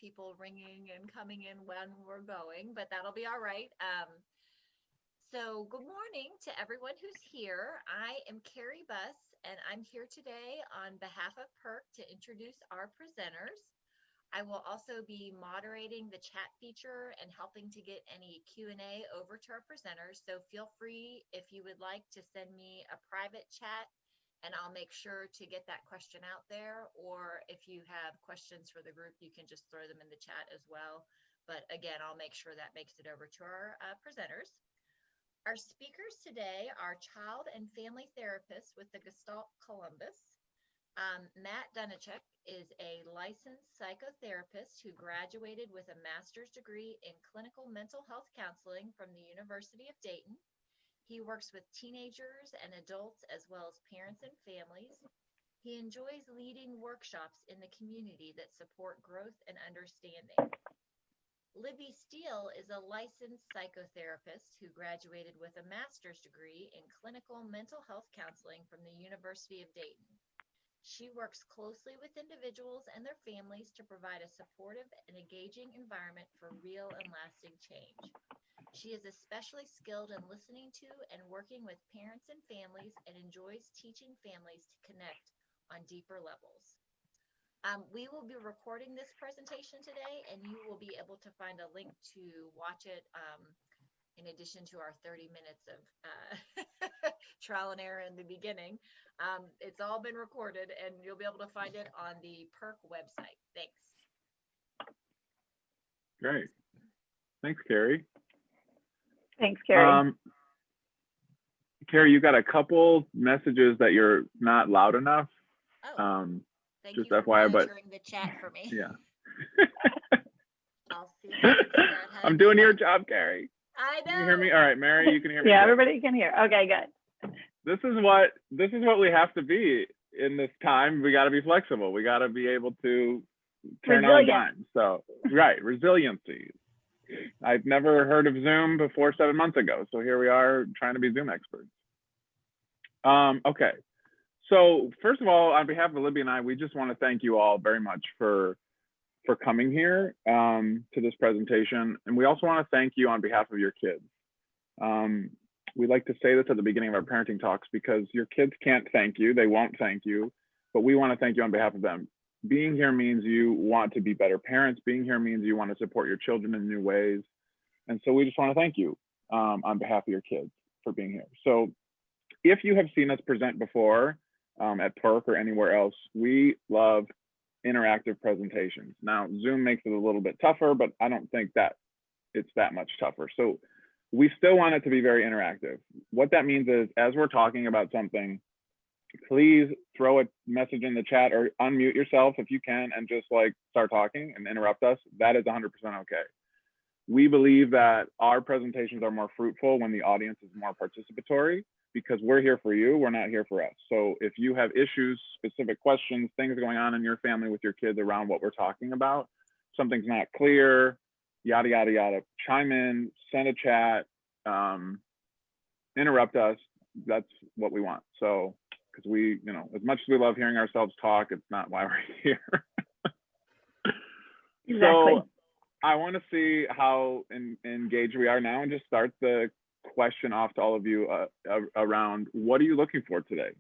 People ringing and coming in when we're going, but that'll be all right. So, good morning to everyone who's here. I am Carrie Buss, and I'm here today on behalf of PERC to introduce our presenters. I will also be moderating the chat feature and helping to get any Q&A over to our presenters. So feel free if you would like to send me a private chat and I'll make sure to get that question out there. Or if you have questions for the group, you can just throw them in the chat as well. But again, I'll make sure that makes it over to our presenters. Our speakers today are child and family therapists with the Gestalt Columbus. Matt Dunatchik is a licensed psychotherapist who graduated with a master's degree in clinical mental health counseling from the University of Dayton. He works with teenagers and adults as well as parents and families. He enjoys leading workshops in the community that support growth and understanding. Libby Steele is a licensed psychotherapist who graduated with a master's degree in clinical mental health counseling from the University of Dayton. She works closely with individuals and their families to provide a supportive and engaging environment for real and lasting change. She is especially skilled in listening to and working with parents and families and enjoys teaching families to connect on deeper levels. We will be recording this presentation today, and you will be able to find a link to watch it in addition to our 30 minutes of trial and error in the beginning. It's all been recorded and you'll be able to find it on the PERC website. Thanks. Great. Thanks, Carrie. Thanks, Carrie. Carrie, you got a couple messages that you're not loud enough. Thank just you for FYI, but the chat for me. Yeah. I'll see if I can figure out how I'm doing your job, Carrie. I know. Can you hear me? All right, Mary, you can hear me. Yeah, good. everybody can hear. Okay, good. This is what we have to be in this time. We got to be flexible. We got to be able to turn on dime. So, right, resiliency. I've never heard of Zoom before 7 months ago. So here we are trying to be Zoom experts. Okay. So first of all, on behalf of Libby and I, we just want to thank you all very much for coming here to this presentation. And we also want to thank you on behalf of your kids. We like to say this at the beginning of our parenting talks because your kids can't thank you. They won't thank you, but we want to thank you on behalf of them. Being here means you want to be better parents. Being here means you want to support your children in new ways. And so we just want to thank you on behalf of your kids for being here. So if you have seen us present before at PERC or anywhere else, we love interactive presentations. Now, Zoom makes it a little bit tougher, but I don't think that it's that much tougher. So we still want it to be very interactive. What that means is as we're talking about something, please throw a message in the chat or unmute yourself if you can and just like start talking and interrupt us. That is 100% okay. We believe that our presentations are more fruitful when the audience is more participatory because we're here for you, we're not here for us. So if you have issues, specific questions, things going on in your family with your kids around what we're talking about, something's not clear, yada, yada, yada, chime in, send a chat, interrupt us. That's what we want. So, because we, as much as we love hearing ourselves talk, it's not why we're here. Exactly. So I want to see how engaged we are now and just start the question off to all of you around what are you looking for today?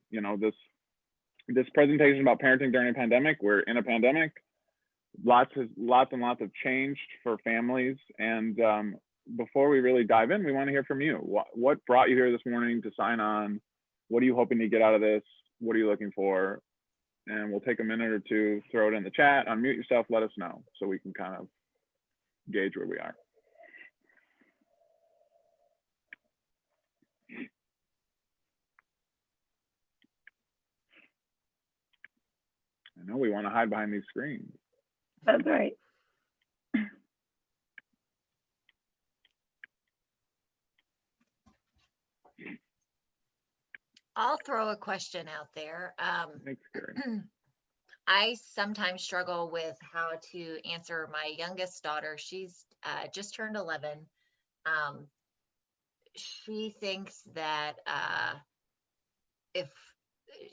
This presentation about parenting during a pandemic. We're in a pandemic. Lots and lots have changed for families. And before we really dive in, we want to hear from you. What brought you here this morning to sign on? What are you hoping to get out of this? What are you looking for? And we'll take a minute or two, throw it in the chat, unmute yourself, let us know so we can kind of gauge where we are. I know we want to hide behind these screens. That's right. I'll throw a question out there. Thanks, Carrie. I sometimes struggle with how to answer my youngest daughter. She's just turned 11. She thinks that if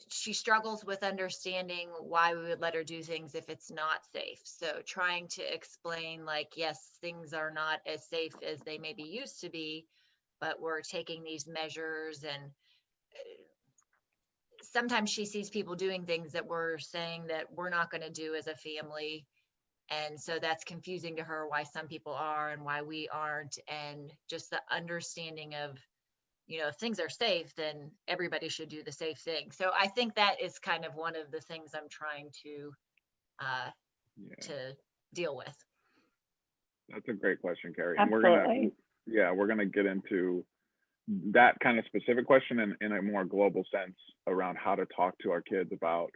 she struggles with understanding why we would let her do things if it's not safe. So trying to explain, like, yes, things are not as safe as they maybe used to be, but we're taking these measures. And sometimes she sees people doing things that we're saying that we're not going to do as a family. And so that's confusing to her, why some people are and why we aren't. And just the understanding of, if things are safe, then everybody should do the safe thing. So I think that is kind of one of the things I'm trying to deal with. That's a great question, Carrie. Absolutely. And we're gonna get into that kind of specific question in a more global sense around how to talk to our kids about,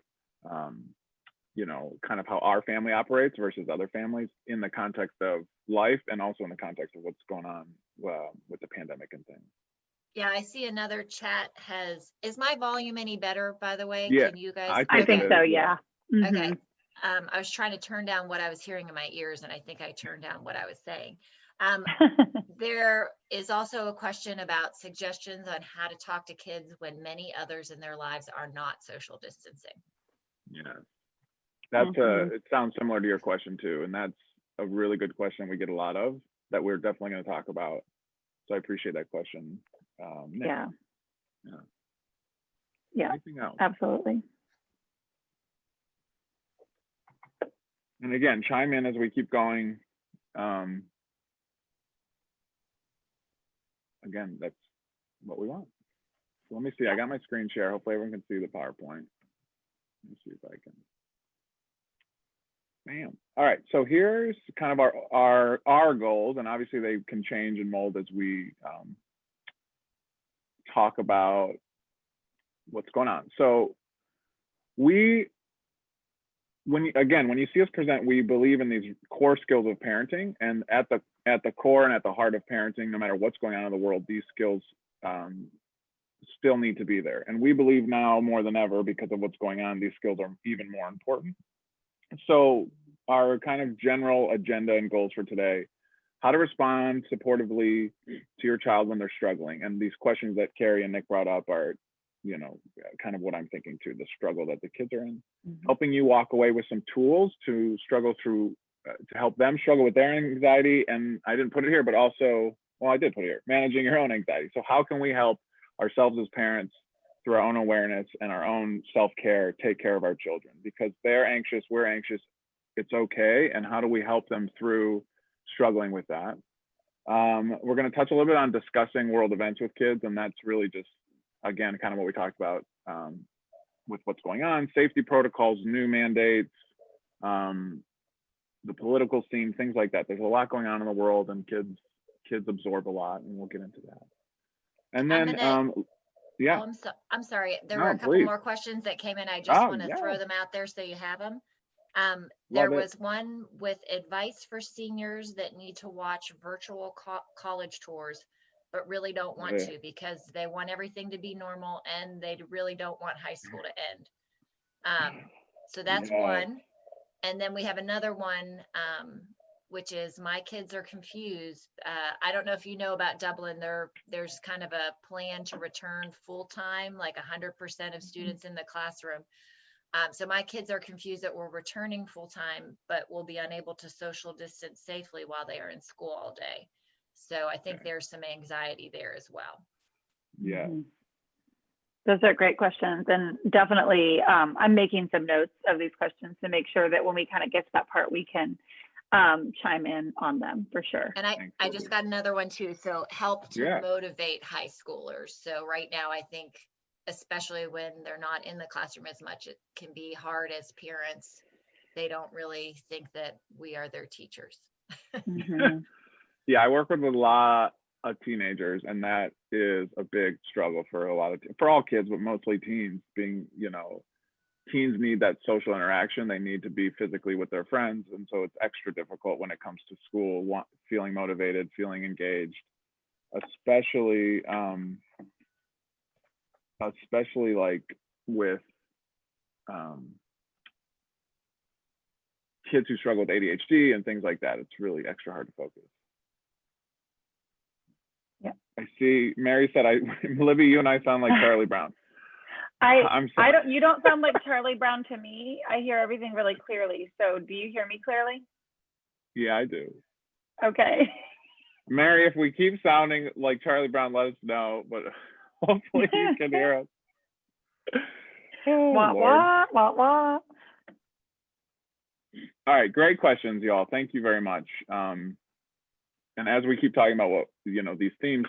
kind of how our family operates versus other families in the context of life, and also in the context of what's going on with the pandemic and things. Yeah, I see another chat is my volume any better, by the way? Yeah, Can you guys? I think so, yeah. Okay. I was trying to turn down what I was hearing in my ears, and I think I turned down what I was saying. There is also a question about suggestions on how to talk to kids when many others in their lives are not social distancing. Yeah, that's it sounds similar to your question too, and that's a really good question we get a lot of that we're definitely going to talk about. So I appreciate that question. Yeah. Anything else? Absolutely. And again, chime in as we keep going. Again, that's what we want. So let me see. I got my screen share. Hopefully everyone can see the PowerPoint. Let me see if I can. Bam. All right. So here's kind of our goals, and obviously they can change and mold as we talk about what's going on. So when you see us present, we believe in these core skills of parenting, and at the core and at the heart of parenting, no matter what's going on in the world, these skills still need to be there. And we believe now more than ever, because of what's going on, these skills are even more important. So our kind of general agenda and goals for today: how to respond supportively to your child when they're struggling. And these questions that Carrie and Nick brought up are, kind of what I'm thinking too, the struggle that the kids are in. Helping you walk away with some tools to struggle through, to help them struggle with their anxiety. And I didn't put it here, but also, well, I did put it here, managing your own anxiety. So how can we help ourselves as parents through our own awareness and our own self-care, take care of our children? Because they're anxious, we're anxious, it's okay. And how do we help them through struggling with that? We're going to touch a little bit on discussing world events with kids, and that's really just, again, kind of what we talked about with what's going on, safety protocols, new mandates, the political scene, things like that. There's a lot going on in the world, and kids absorb a lot, and we'll get into that. And then, yeah. Oh, I'm sorry. There were a couple more questions that came in. I just want to throw them out there so you have them. There was one with advice for seniors that need to watch virtual college tours, but really don't want to because they want everything to be normal and they really don't want high school to end. So that's one. And then we have another one, which is my kids are confused. I don't know if you know about Dublin. There's kind of a plan to return full time, like 100% of students in the classroom. So my kids are confused that we're returning full time, but we'll be unable to social distance safely while they are in school all day. So I think there's some anxiety there as well. Yeah. Those are great questions. And definitely, I'm making some notes of these questions to make sure that when we kind of get to that part, we can chime in on them for sure. And I just got another one too. So help to motivate high schoolers. So right now, I think, especially when they're not in the classroom as much, it can be hard as parents. They don't really think that we are their teachers. Yeah, I work with a lot of teenagers, and that is a big struggle for for all kids, but mostly teens. Being, teens need that social interaction. They need to be physically with their friends, and so it's extra difficult when it comes to school, feeling motivated, feeling engaged, especially like with kids who struggle with ADHD and things like that. It's really extra hard to focus. Yeah. I see Mary said, Libby, you and I sound like Charlie Brown. I'm sorry. You don't sound like Charlie Brown to me. I hear everything really clearly. So do you hear me clearly? Yeah, I do. Okay. Mary, if we keep sounding like Charlie Brown, let us know, but hopefully you can hear us. Oh, Wah, Lord. wah, wah, wah. All right, great questions, y'all. Thank you very much. And as we keep talking about what, these themes,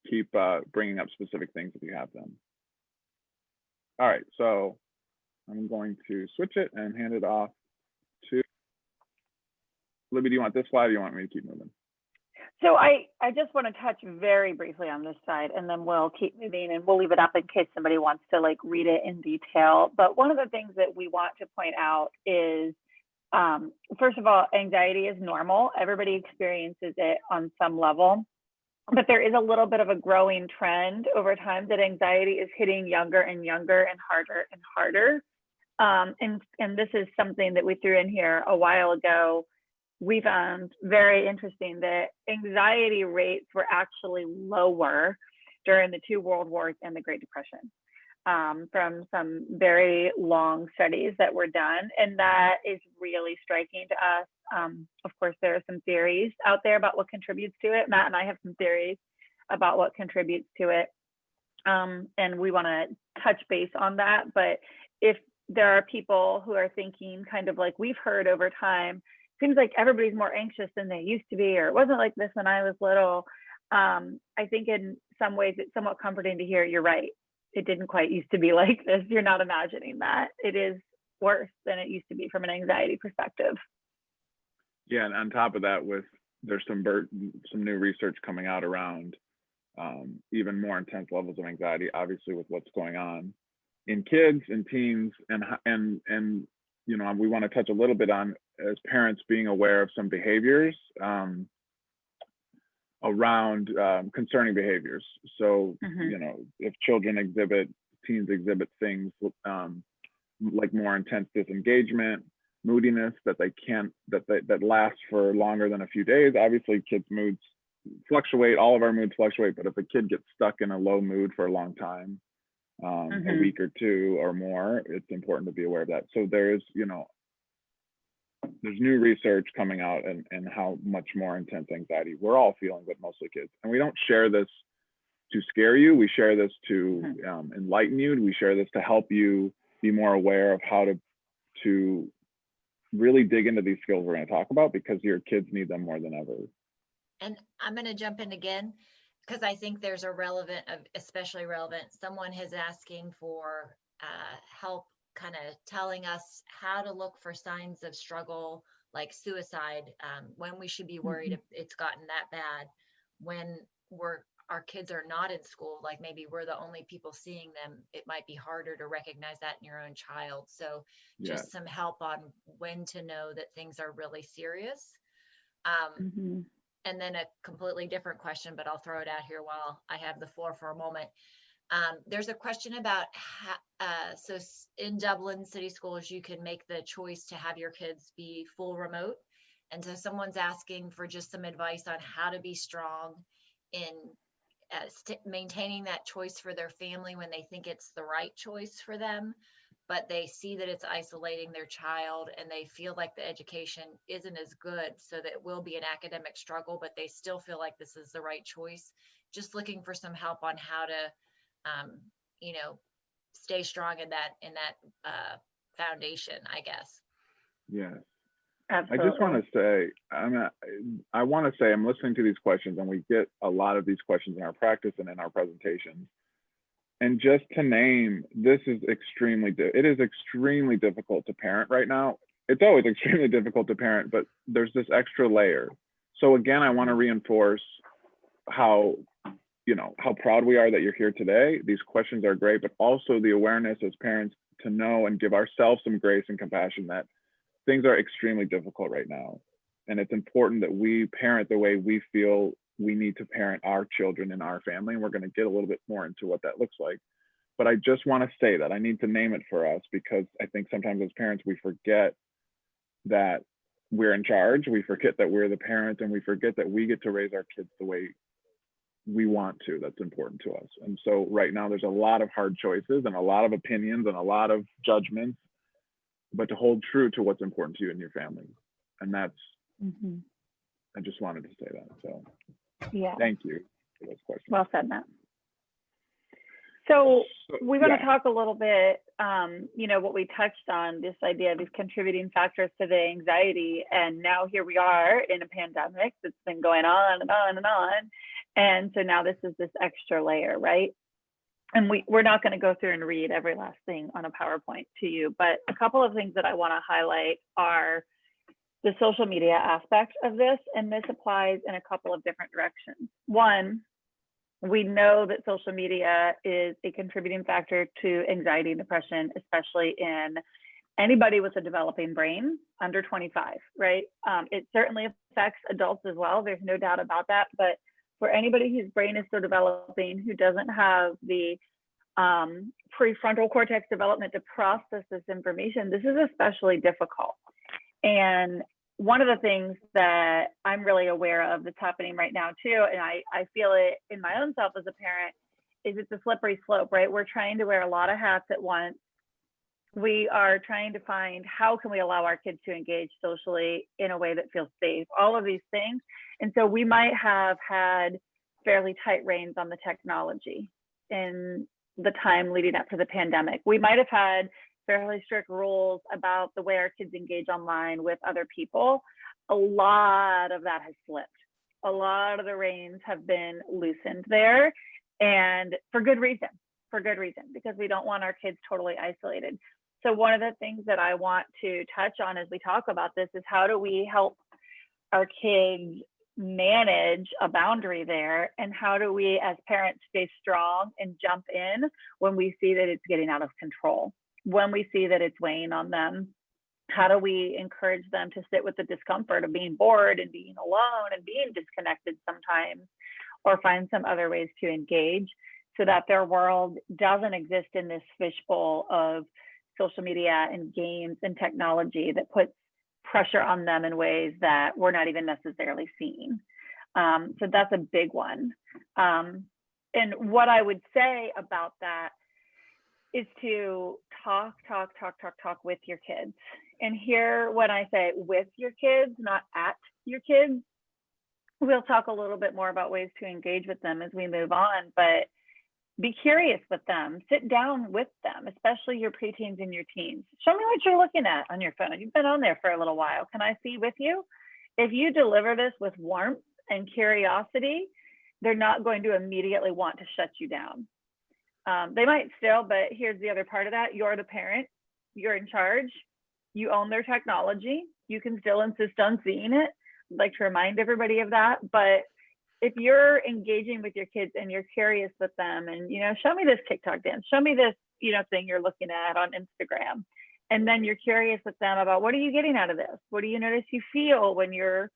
keep bringing up specific things if you have them. All right, so I'm going to switch it and hand it off to Libby. Do you want this slide or do you want me to keep moving? So I just want to touch very briefly on this side, and then we'll keep moving, and we'll leave it up in case somebody wants to like read it in detail. But one of the things that we want to point out is, first of all, anxiety is normal. Everybody experiences it on some level, but there is a little bit of a growing trend over time that anxiety is hitting younger and younger and harder and harder. And this is something that we threw in here a while ago. We found very interesting that anxiety rates were actually lower during the 2 world wars and the Great Depression, from some very long studies that were done. And that is really striking to us. Of course, there are some theories out there about what contributes to it. Matt and I have some theories about what contributes to it. And we want to touch base on that. But if there are people who are thinking kind of like we've heard over time, seems like everybody's more anxious than they used to be, or it wasn't like this when I was little. I think in some ways it's somewhat comforting to hear you're right. It didn't quite used to be like this. You're not imagining that. It is worse than it used to be from an anxiety perspective. Yeah, and on top of that, there's some new research coming out around even more intense levels of anxiety, obviously with what's going on in kids and teens, and we want to touch a little bit on, as parents, being aware of some behaviors around concerning behaviors. So, if teens exhibit things like more intense disengagement, moodiness that lasts for longer than a few days. Obviously, kids' moods fluctuate. All of our moods fluctuate, but if a kid gets stuck in a low mood for a long time, a week or 2 or more, it's important to be aware of that. So there's new research coming out and how much more intense anxiety we're all feeling, but mostly kids. And we don't share this to scare you. We share this to enlighten you. We share this to help you be more aware of how to really dig into these skills we're going to talk about, because your kids need them more than ever. And I'm going to jump in again, because I think there's especially relevant. Someone is asking for help kind of telling us how to look for signs of struggle, like suicide, when we should be worried if it's gotten that bad, when our kids are not in school, like maybe we're the only people seeing them. It might be harder to recognize that in your own child. So just some help on when to know that things are really serious. And then a completely different question, but I'll throw it out here while I have the floor for a moment. There's a question about so in Dublin city schools, you can make the choice to have your kids be full remote. And so someone's asking for just some advice on how to be strong in maintaining that choice for their family when they think it's the right choice for them, but they see that it's isolating their child and they feel like the education isn't as good, so that it will be an academic struggle, but they still feel like this is the right choice. Just looking for some help on how to stay strong in that foundation, I guess. Yeah. Absolutely. I just want to say, I'm listening to these questions, and we get a lot of these questions in our practice and in our presentations. And just to name, it is extremely difficult to parent right now. It's always extremely difficult to parent, but there's this extra layer. So again, I want to reinforce how proud we are that you're here today. These questions are great, but also the awareness as parents to know and give ourselves some grace and compassion that things are extremely difficult right now. And it's important that we parent the way we feel we need to parent our children in our family. And we're going to get a little bit more into what that looks like. But I just want to say that I need to name it for us, because I think sometimes as parents, we forget that we're in charge. We forget that we're the parent, and we forget that we get to raise our kids the way we want to, that's important to us. And so right now there's a lot of hard choices and a lot of opinions and a lot of judgments, but to hold true to what's important to you and your family. And that's, I just wanted to say that. So yeah, thank you for those questions. well said, Matt. So we're going to yeah. talk a little bit, you know, what we touched on, this idea of these contributing factors to the anxiety. And now here we are in a pandemic that's been going on and on and on. And so now this is this extra layer, right? And we're not going to go through and read every last thing on a PowerPoint to you, but a couple of things that I want to highlight are the social media aspect of this. And this applies in a couple of different directions. One, we know that social media is a contributing factor to anxiety and depression, especially in anybody with a developing brain under 25, right? It certainly affects adults as well. There's no doubt about that. But for anybody whose brain is still developing, who doesn't have the prefrontal cortex development to process this information, this is especially difficult. And one of the things that I'm really aware of that's happening right now too, and I feel it in my own self as a parent, is it's a slippery slope, right? We're trying to wear a lot of hats at once. We are trying to find how can we allow our kids to engage socially in a way that feels safe, all of these things. And so we might have had fairly tight reins on the technology in the time leading up to the pandemic. We might have had fairly strict rules about the way our kids engage online with other people. A lot of that has slipped. A lot of the reins have been loosened there, and for good reason, because we don't want our kids totally isolated. So one of the things that I want to touch on as we talk about this is how do we help our kids manage a boundary there, and how do we as parents stay strong and jump in when we see that it's getting out of control, when we see that it's weighing on them. How do we encourage them to sit with the discomfort of being bored and being alone and being disconnected sometimes, or find some other ways to engage so that their world doesn't exist in this fishbowl of social media and games and technology that puts pressure on them in ways that we're not even necessarily seeing. So that's a big one. And what I would say about that is to talk with your kids. And here, when I say with your kids, not at your kids, we'll talk a little bit more about ways to engage with them as we move on, but be curious with them, sit down with them, especially your preteens and your teens. Show me what you're looking at on your phone. You've been on there for a little while. Can I see with you? If you deliver this with warmth and curiosity, they're not going to immediately want to shut you down. They might still, but here's the other part of that. You're the parent, you're in charge, you own their technology. You can still insist on seeing it. I'd like to remind everybody of that. But if you're engaging with your kids and you're curious with them and, you know, show me this TikTok dance, show me this, you know, thing you're looking at on Instagram. And then you're curious with them about what are you getting out of this? What do you notice you feel when you're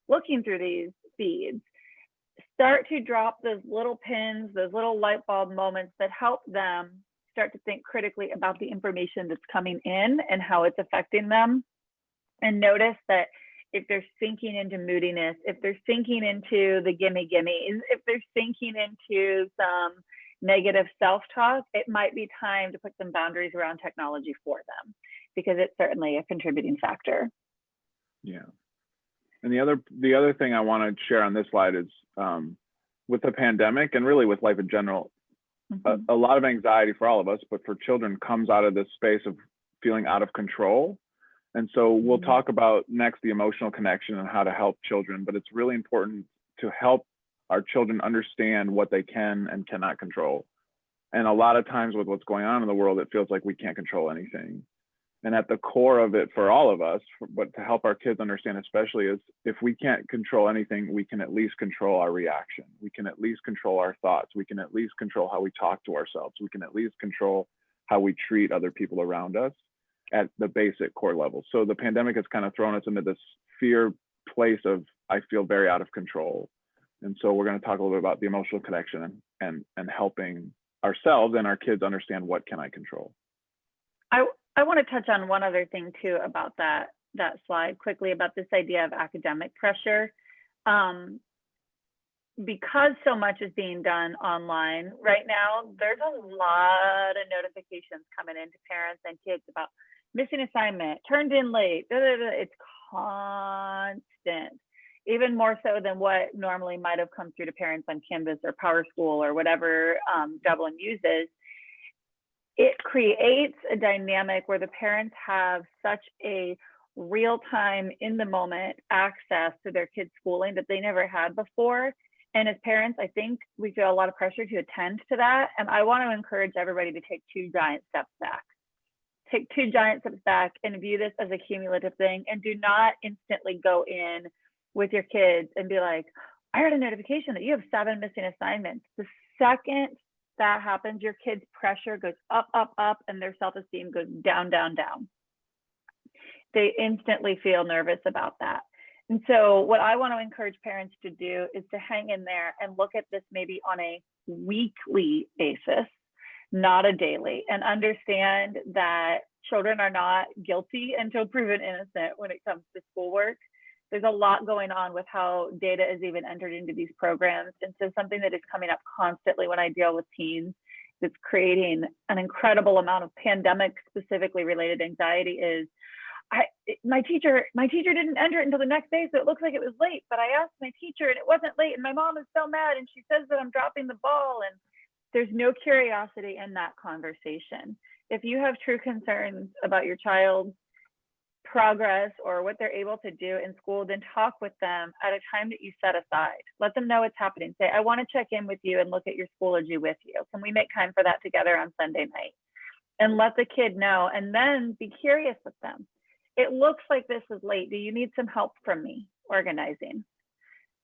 looking through these feeds? Start to drop those little pins, those little light bulb moments that help them start to think critically about the information that's coming in and how it's affecting them. And notice that if they're sinking into moodiness, if they're sinking into the gimme gimmes, if they're sinking into some negative self-talk, it might be time to put some boundaries around technology for them, because it's certainly a contributing factor. Yeah. And the other thing I want to share on this slide is with the pandemic and really with life in general, a lot of anxiety for all of us, but for children comes out of this space of feeling out of control. And so we'll talk about next the emotional connection and how to help children, but it's really important to help our children understand what they can and cannot control. And a lot of times with what's going on in the world, it feels like we can't control anything. And at the core of it for all of us, but to help our kids understand especially, is if we can't control anything, we can at least control our reaction. We can at least control our thoughts. We can at least control how we talk to ourselves. We can at least control how we treat other people around us at the basic core level. So the pandemic has kind of thrown us into this fear place of, I feel very out of control. And so we're going to talk a little bit about the emotional connection and helping ourselves and our kids understand what can I control. I want to touch on one other thing too about that slide quickly, about this idea of academic pressure. because so much is being done online right now, there's a lot of notifications coming into parents and kids about missing assignment, turned in late, it's constant, even more so than what normally might have come through to parents on Canvas or Power School or whatever Dublin uses. It creates a dynamic where the parents have such a real-time, in the moment access to their kids' schooling that they never had before. And as parents, I think we feel a lot of pressure to attend to that. And I want to encourage everybody to take 2 giant steps back. Take 2 giant steps back and view this as a cumulative thing, and do not instantly go in with your kids and be like, I heard a notification that you have 7 missing assignments. The second that happens, your kids' pressure goes up, up, up, and their self-esteem goes down, down, down. They instantly feel nervous about that. And so what I want to encourage parents to do is to hang in there and look at this maybe on a weekly basis, not a daily, and understand that children are not guilty until proven innocent when it comes to schoolwork. There's a lot going on with how data is even entered into these programs. And so something that is coming up constantly when I deal with teens that's creating an incredible amount of pandemic specifically related anxiety is, my teacher didn't enter it until the next day, so it looks like it was late, but I asked my teacher and it wasn't late, and my mom is so mad and she says that I'm dropping the ball. And there's no curiosity in that conversation. If you have true concerns about your child's progress or what they're able to do in school, then talk with them at a time that you set aside. Let them know what's happening. Say, I want to check in with you and look at your Schoology with you. Can we make time for that together on Sunday night? And let the kid know, and then be curious with them. It looks like this is late. Do you need some help from me organizing?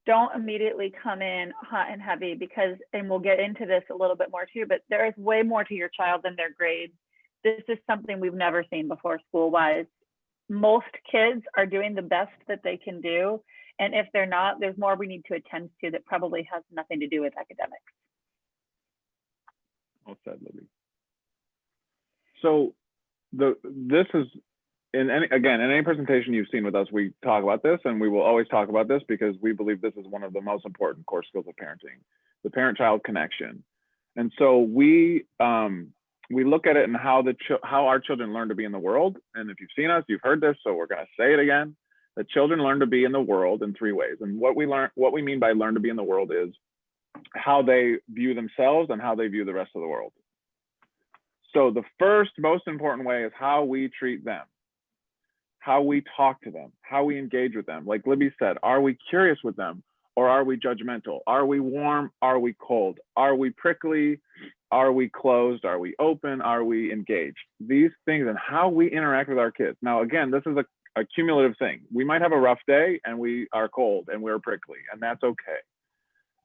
Don't immediately come in hot and heavy, because, and we'll get into this a little bit more too, but there is way more to your child than their grades. This is something we've never seen before school-wise. Most kids are doing the best that they can do. And if they're not, there's more we need to attend to that probably has nothing to do with academics. Well said, Libby. So this is, in any presentation you've seen with us, we talk about this, and we will always talk about this because we believe this is one of the most important core skills of parenting, the parent-child connection. And so we look at it in how our children learn to be in the world. And if you've seen us, you've heard this, so we're going to say it again. The children learn to be in the world in 3 ways. And what we mean by learn to be in the world is how they view themselves and how they view the rest of the world. So the first most important way is how we treat them, how we talk to them, how we engage with them. Like Libby said, are we curious with them, or are we judgmental? Are we warm? Are we cold? Are we prickly? Are we closed? Are we open? Are we engaged? These things and how we interact with our kids. Now, again, this is a cumulative thing. We might have a rough day and we are cold and we're prickly, and that's okay.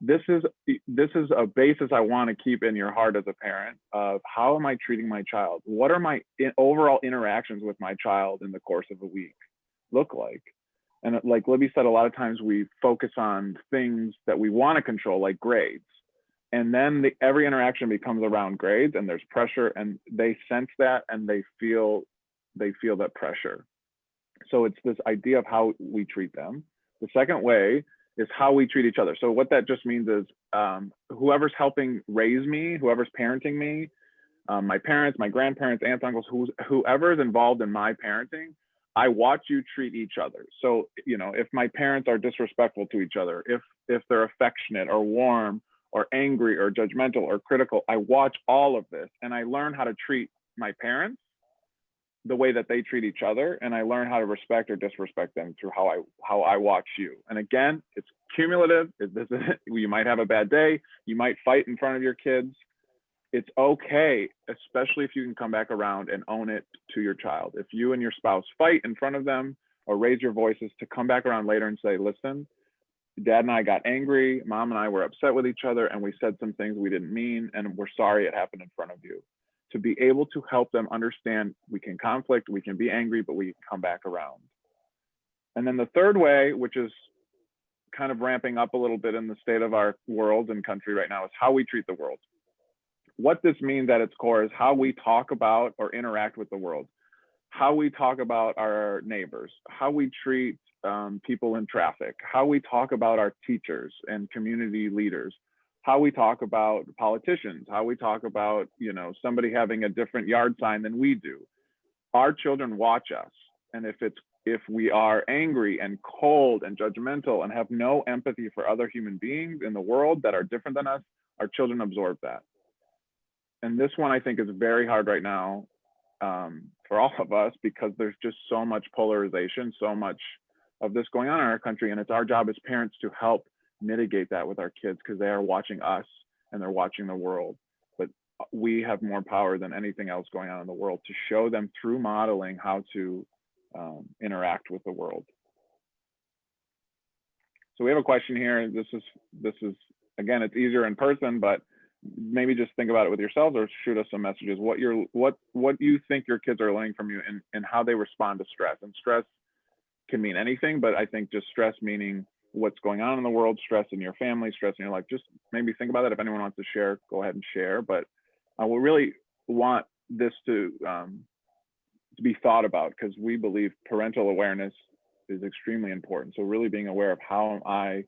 This is a basis I want to keep in your heart as a parent of how am I treating my child? What are my overall interactions with my child in the course of a week look like? And like Libby said, a lot of times we focus on things that we want to control, like grades. And then every interaction becomes around grades, and there's pressure, and they sense that, and they feel that pressure. So it's this idea of how we treat them. The second way is how we treat each other. So what that just means is whoever's helping raise me, whoever's parenting me, my parents, my grandparents, aunts, uncles, whoever is involved in my parenting, I watch you treat each other. So, if my parents are disrespectful to each other, if they're affectionate or warm or angry or judgmental or critical, I watch all of this, and I learn how to treat my parents the way that they treat each other, and I learn how to respect or disrespect them through how I watch you. And again, it's cumulative. You might have a bad day. You might fight in front of your kids. It's okay, especially if you can come back around and own it to your child. If you and your spouse fight in front of them or raise your voices, to come back around later and say, listen, Dad and I got angry, Mom and I were upset with each other, and we said some things we didn't mean, and we're sorry it happened in front of you. To be able to help them understand we can conflict, we can be angry, but we can come back around. And then the third way, which is kind of ramping up a little bit in the state of our world and country right now, is how we treat the world. What this means at its core is how we talk about or interact with the world, how we talk about our neighbors, how we treat people in traffic, how we talk about our teachers and community leaders, how we talk about politicians, how we talk about, you know, somebody having a different yard sign than we do. Our children watch us. And if we are angry and cold and judgmental and have no empathy for other human beings in the world that are different than us, our children absorb that. And this one I think is very hard right now for all of us, because there's just so much polarization, so much of this going on in our country. And it's our job as parents to help mitigate that with our kids, because they are watching us and they're watching the world. But we have more power than anything else going on in the world to show them through modeling how to interact with the world. So we have a question here. This is again, it's easier in person, but maybe just think about it with yourselves or shoot us some messages. What you think your kids are learning from you, and how they respond to stress. And stress can mean anything, but I think just stress meaning what's going on in the world, stress in your family, stress in your life. Just maybe think about it. If anyone wants to share, go ahead and share. But we really want this to be thought about, because we believe parental awareness is extremely important. So really being aware of how am I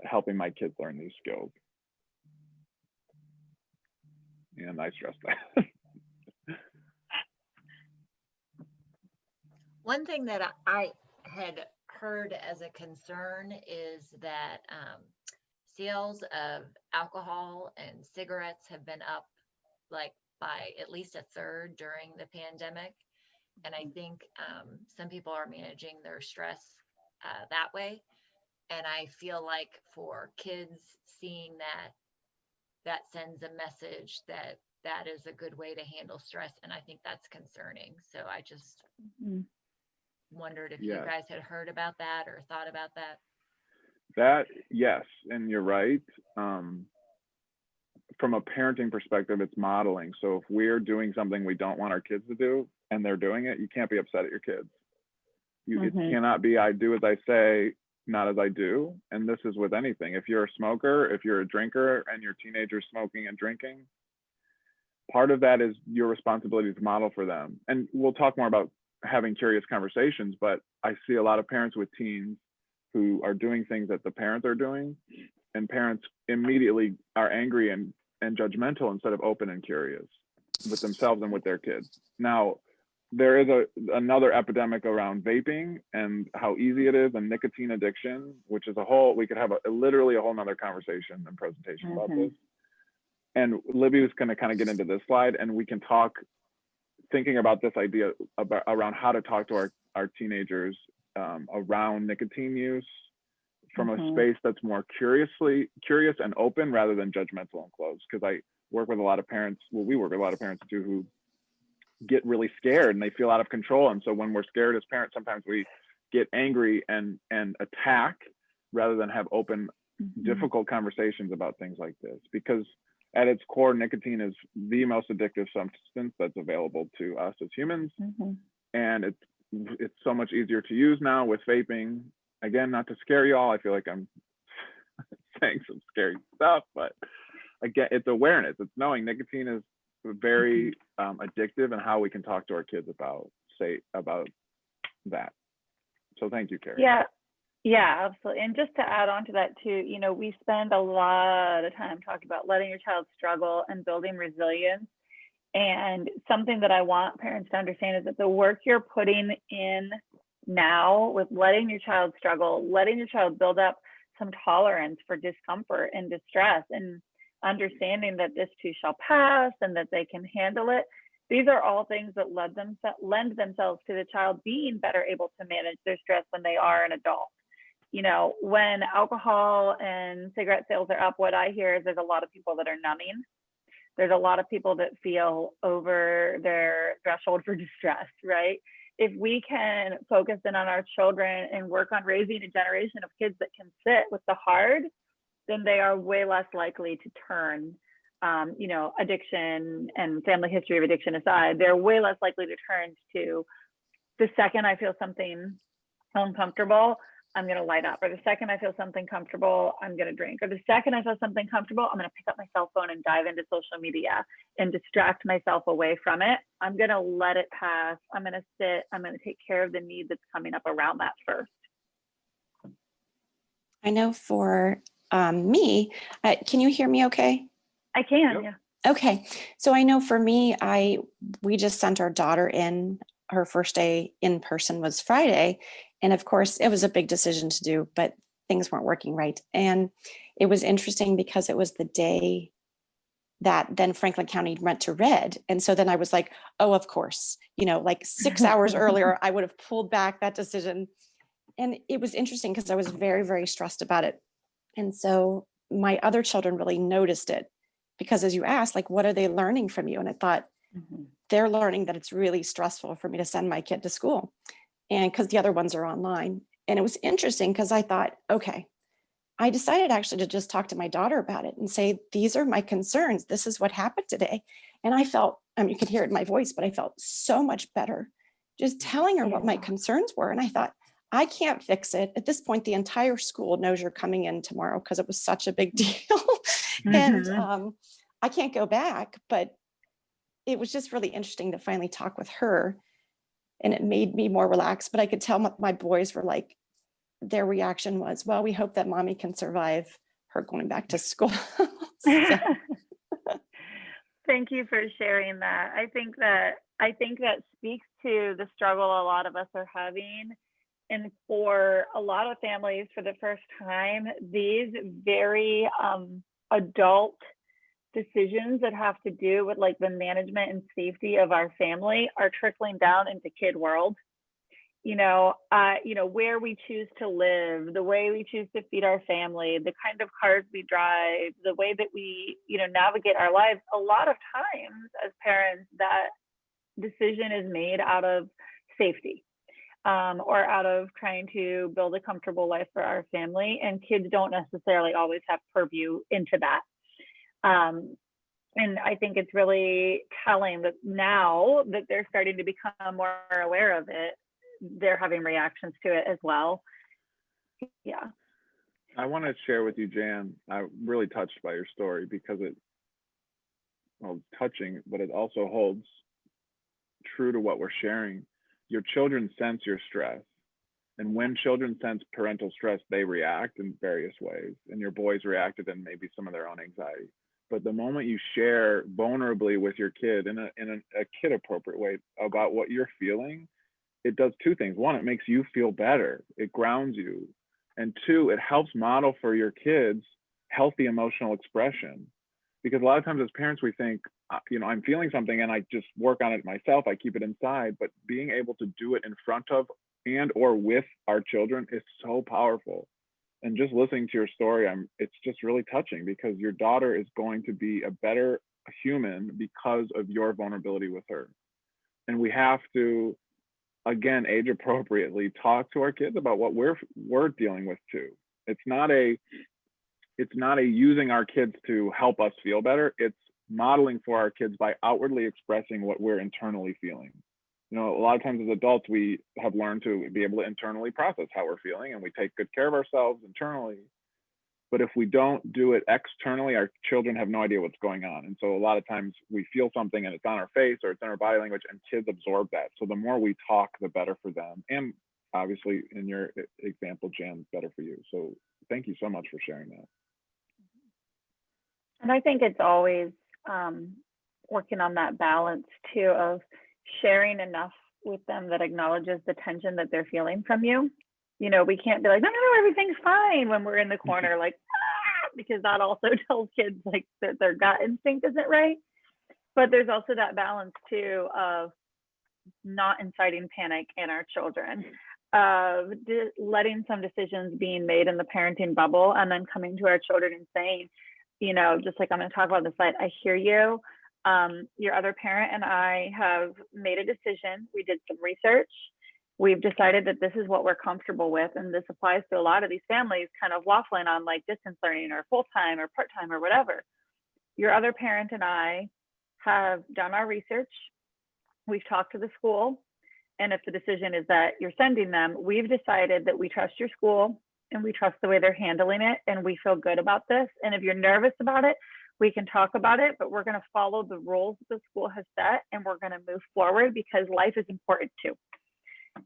helping my kids learn these skills. And I stress that. One thing that I had heard as a concern is that sales of alcohol and cigarettes have been up like by at least a third during the pandemic. And I think some people are managing their stress that way. And I feel like for kids, seeing that sends a message that that is a good way to handle stress. And I think that's concerning. So I just wondered if you guys had heard about that or thought about that. That, yes, and you're right. From a parenting perspective, it's modeling. So if we're doing something we don't want our kids to do and they're doing it, you can't be upset at your kids. It cannot be I do as I say, not as I do. And this is with anything. If you're a smoker, if you're a drinker and your teenager's smoking and drinking, part of that is your responsibility to model for them. And we'll talk more about having curious conversations, but I see a lot of parents with teens who are doing things that the parents are doing, and parents immediately are angry and judgmental instead of open and curious with themselves and with their kids. Now, there is another epidemic around vaping and how easy it is, and nicotine addiction, which is we could have literally a whole nother conversation and presentation about this. And Libby was going to kind of get into this slide, and we can talk, thinking about this idea around how to talk to our teenagers around nicotine use from a space that's more curious and open rather than judgmental and closed. Because I work with a lot of parents, we work with a lot of parents too, who get really scared and they feel out of control. And so when we're scared as parents, sometimes we get angry and attack rather than have open, difficult conversations about things like this. Because at its core, nicotine is the most addictive substance that's available to us as humans. And it's so much easier to use now with vaping. Again, not to scare you all, I feel like I'm saying some scary stuff, but again, it's awareness. It's knowing nicotine is very addictive, and how we can talk to our kids about that. So thank you, Carrie. Yeah, absolutely. And just to add on to that too, you know, we spend a lot of time talking about letting your child struggle and building resilience. And something that I want parents to understand is that the work you're putting in now with letting your child struggle, letting your child build up some tolerance for discomfort and distress, and understanding that this too shall pass and that they can handle it. These are all things that lend themselves to the child being better able to manage their stress when they are an adult. You know, when alcohol and cigarette sales are up, what I hear is there's a lot of people that are numbing. There's a lot of people that feel over their threshold for distress, right? If we can focus in on our children and work on raising a generation of kids that can sit with the hard, then they are way less likely to turn, you know, addiction and family history of addiction aside, they're way less likely to turn to, the second I feel something uncomfortable, I'm going to light up. Or the second I feel something comfortable, I'm going to drink. Or the second I feel something comfortable, I'm going to pick up my cell phone and dive into social media and distract myself away from it. I'm going to let it pass. I'm going to sit. I'm going to take care of the need that's coming up around that first. I know for me, can you hear me okay? I can, Yep. yeah. Okay. So I know for me, we just sent our daughter in. Her first day in person was Friday. And of course, it was a big decision to do, but things weren't working right. And it was interesting because it was the day that then Franklin County went to red. And so then I was like, oh, of course, like 6 hours earlier, I would have pulled back that decision. And it was interesting because I was very, very stressed about it. And so my other children really noticed it because as you asked, like, what are they learning from you? And I thought, they're learning that it's really stressful for me to send my kid to school. And because the other ones are online. And it was interesting because I thought, okay, I decided actually to just talk to my daughter about it and say, these are my concerns. This is what happened today. And I felt, you could hear it in my voice, but I felt so much better just telling her what my concerns were. And I thought, I can't fix it. At this point, the entire school knows you're coming in tomorrow because it was such a big deal. And I can't go back, but it was just really interesting to finally talk with her. And it made me more relaxed, but I could tell my boys were like, their reaction was, well, we hope that mommy can survive her going back to school. So. Thank you for sharing that. I think that speaks to the struggle a lot of us are having. And for a lot of families, for the first time, these very adult decisions that have to do with like the management and safety of our family are trickling down into kid world. Where we choose to live, the way we choose to feed our family, the kind of cars we drive, the way that we, navigate our lives. A lot of times as parents, that decision is made out of safety or out of trying to build a comfortable life for our family. And kids don't necessarily always have purview into that. And I think it's really telling that now that they're starting to become more aware of it, they're having reactions to it as well. Yeah. I want to share with you, Jan, I'm really touched by your story because it's touching, but it also holds true to what we're sharing. Your children sense your stress. And when children sense parental stress, they react in various ways. And your boys reacted in maybe some of their own anxiety. But the moment you share vulnerably with your kid in a kid appropriate way about what you're feeling, it does two things. One, it makes you feel better. It grounds you. And two, it helps model for your kids healthy emotional expression. Because a lot of times as parents, we think, I'm feeling something and I just work on it myself. I keep it inside. But being able to do it in front of and or with our children is so powerful. And just listening to your story, it's just really touching because your daughter is going to be a better human because of your vulnerability with her. And we have to, again, age appropriately, talk to our kids about what we're dealing with too. It's not a using our kids to help us feel better. It's modeling for our kids by outwardly expressing what we're internally feeling. A lot of times as adults, we have learned to be able to internally process how we're feeling and we take good care of ourselves internally. But if we don't do it externally, our children have no idea what's going on. And so a lot of times we feel something and it's on our face or it's in our body language and kids absorb that. So the more we talk, the better for them. And obviously in your example, Jan, better for you. So thank you so much for sharing that. And I think it's always working on that balance too of sharing enough with them that acknowledges the tension that they're feeling from you. We can't be like, no, everything's fine when we're in the corner, like, because that also tells kids like that their gut instinct isn't right. But there's also that balance too of not inciting panic in our children, of letting some decisions being made in the parenting bubble and then coming to our children and saying, just like I'm going to talk about this slide, I hear you. Your other parent and I have made a decision. We did some research. We've decided that this is what we're comfortable with. And this applies to a lot of these families kind of waffling on like distance learning or full-time or part-time or whatever. Your other parent and I have done our research. We've talked to the school. And if the decision is that you're sending them, we've decided that we trust your school and we trust the way they're handling it. And we feel good about this. And if you're nervous about it, we can talk about it, but we're going to follow the rules the school has set and we're going to move forward because life is important too.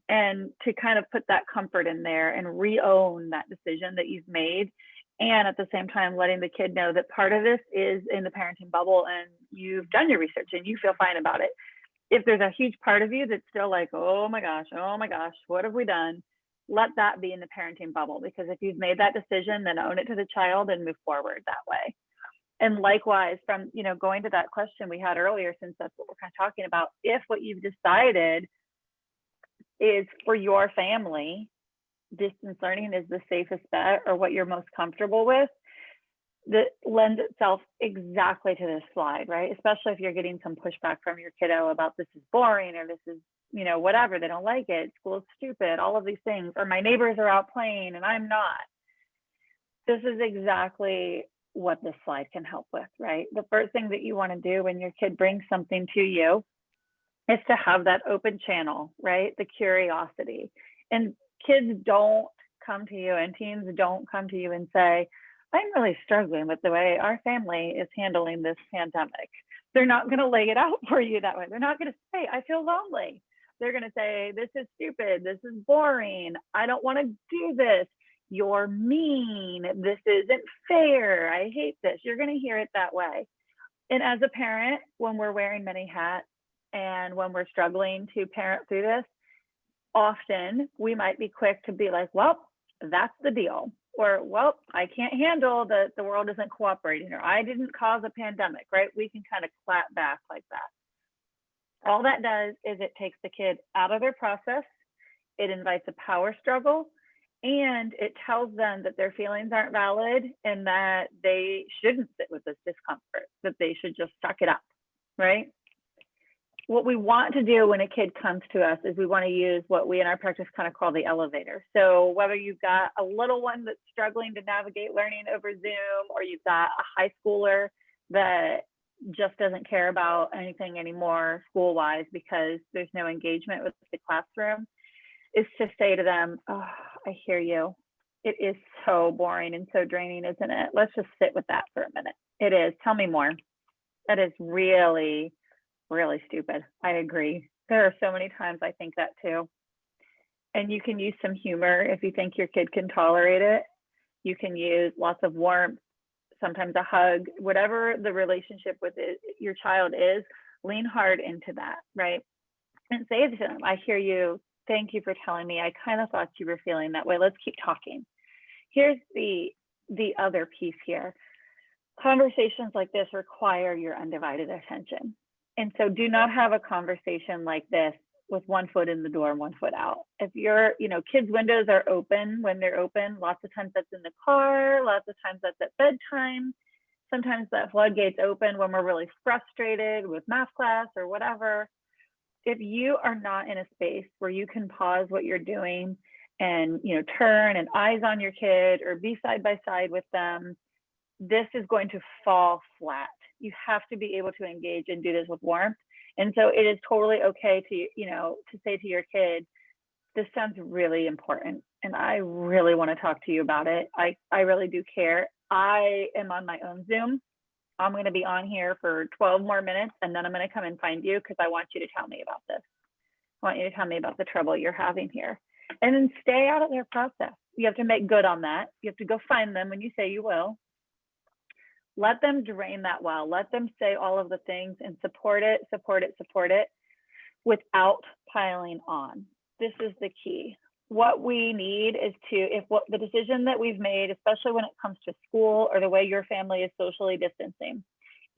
and to kind of put that comfort in there and re-own that decision that you've made. And at the same time, letting the kid know that part of this is in the parenting bubble and you've done your research and you feel fine about it. If there's a huge part of you that's still like, oh my gosh, what have we done? Let that be in the parenting bubble, because if you've made that decision, then own it to the child and move forward that way. And likewise, from, you know, going to that question we had earlier, since that's what we're kind of talking about, if what you've decided is for your family, distance learning is the safest bet or what you're most comfortable with, that lends itself exactly to this slide, right? Especially if you're getting some pushback from your kiddo about this is boring, or this is, you know, whatever, they don't like it, school is stupid, all of these things, or my neighbors are out playing and I'm not. This is exactly what this slide can help with, right? The first thing that you want to do when your kid brings something to you is to have that open channel, right? The curiosity. And kids don't come to you, and teens don't come to you and say, I'm really struggling with the way our family is handling this pandemic. They're not going to lay it out for you that way. They're not going to say, I feel lonely. They're going to say, this is stupid. This is boring. I don't want to do this. You're mean. This isn't fair. I hate this. You're going to hear it that way. And as a parent, when we're wearing many hats and when we're struggling to parent through this, often we might be quick to be like, well, that's the deal. Or, well, I can't handle that the world isn't cooperating, or I didn't cause a pandemic, right? We can kind of clap back like that. All that does is it takes the kid out of their process. It invites a power struggle, and it tells them that their feelings aren't valid and that they shouldn't sit with this discomfort, that they should just suck it up, right? What we want to do when a kid comes to us is we want to use what we in our practice kind of call the elevator. So whether you've got a little one that's struggling to navigate learning over Zoom, or you've got a high schooler that just doesn't care about anything anymore school-wise because there's no engagement with the classroom, is to say to them, oh, I hear you. It is so boring and so draining, isn't it? Let's just sit with that for a minute. It is. Tell me more. That is really stupid. I agree. There are so many times I think that too. And you can use some humor if you think your kid can tolerate it. You can use lots of warmth, sometimes a hug, whatever the relationship with your child is, lean hard into that, right? And say to them, I hear you. Thank you for telling me. I kind of thought you were feeling that way. Let's keep talking. Here's the other piece here. Conversations like this require your undivided attention. And so do not have a conversation like this with one foot in the door and one foot out. If your, kids' windows are open when they're open, lots of times that's in the car, lots of times that's at bedtime. Sometimes that floodgate's open when we're really frustrated with math class or whatever. If you are not in a space where you can pause what you're doing and, turn and eyes on your kid or be side by side with them, this is going to fall flat. You have to be able to engage and do this with warmth. And so it is totally okay to say to your kid, this sounds really important and I really want to talk to you about it. I really do care. I am on my own Zoom. I'm going to be on here for 12 more minutes and then I'm going to come and find you because I want you to tell me about this. I want you to tell me about the trouble you're having here. And then stay out of their process. You have to make good on that. You have to go find them when you say you will. Let them drain that well. Let them say all of the things and support it without piling on. This is the key. What we need is the decision that we've made, especially when it comes to school or the way your family is socially distancing,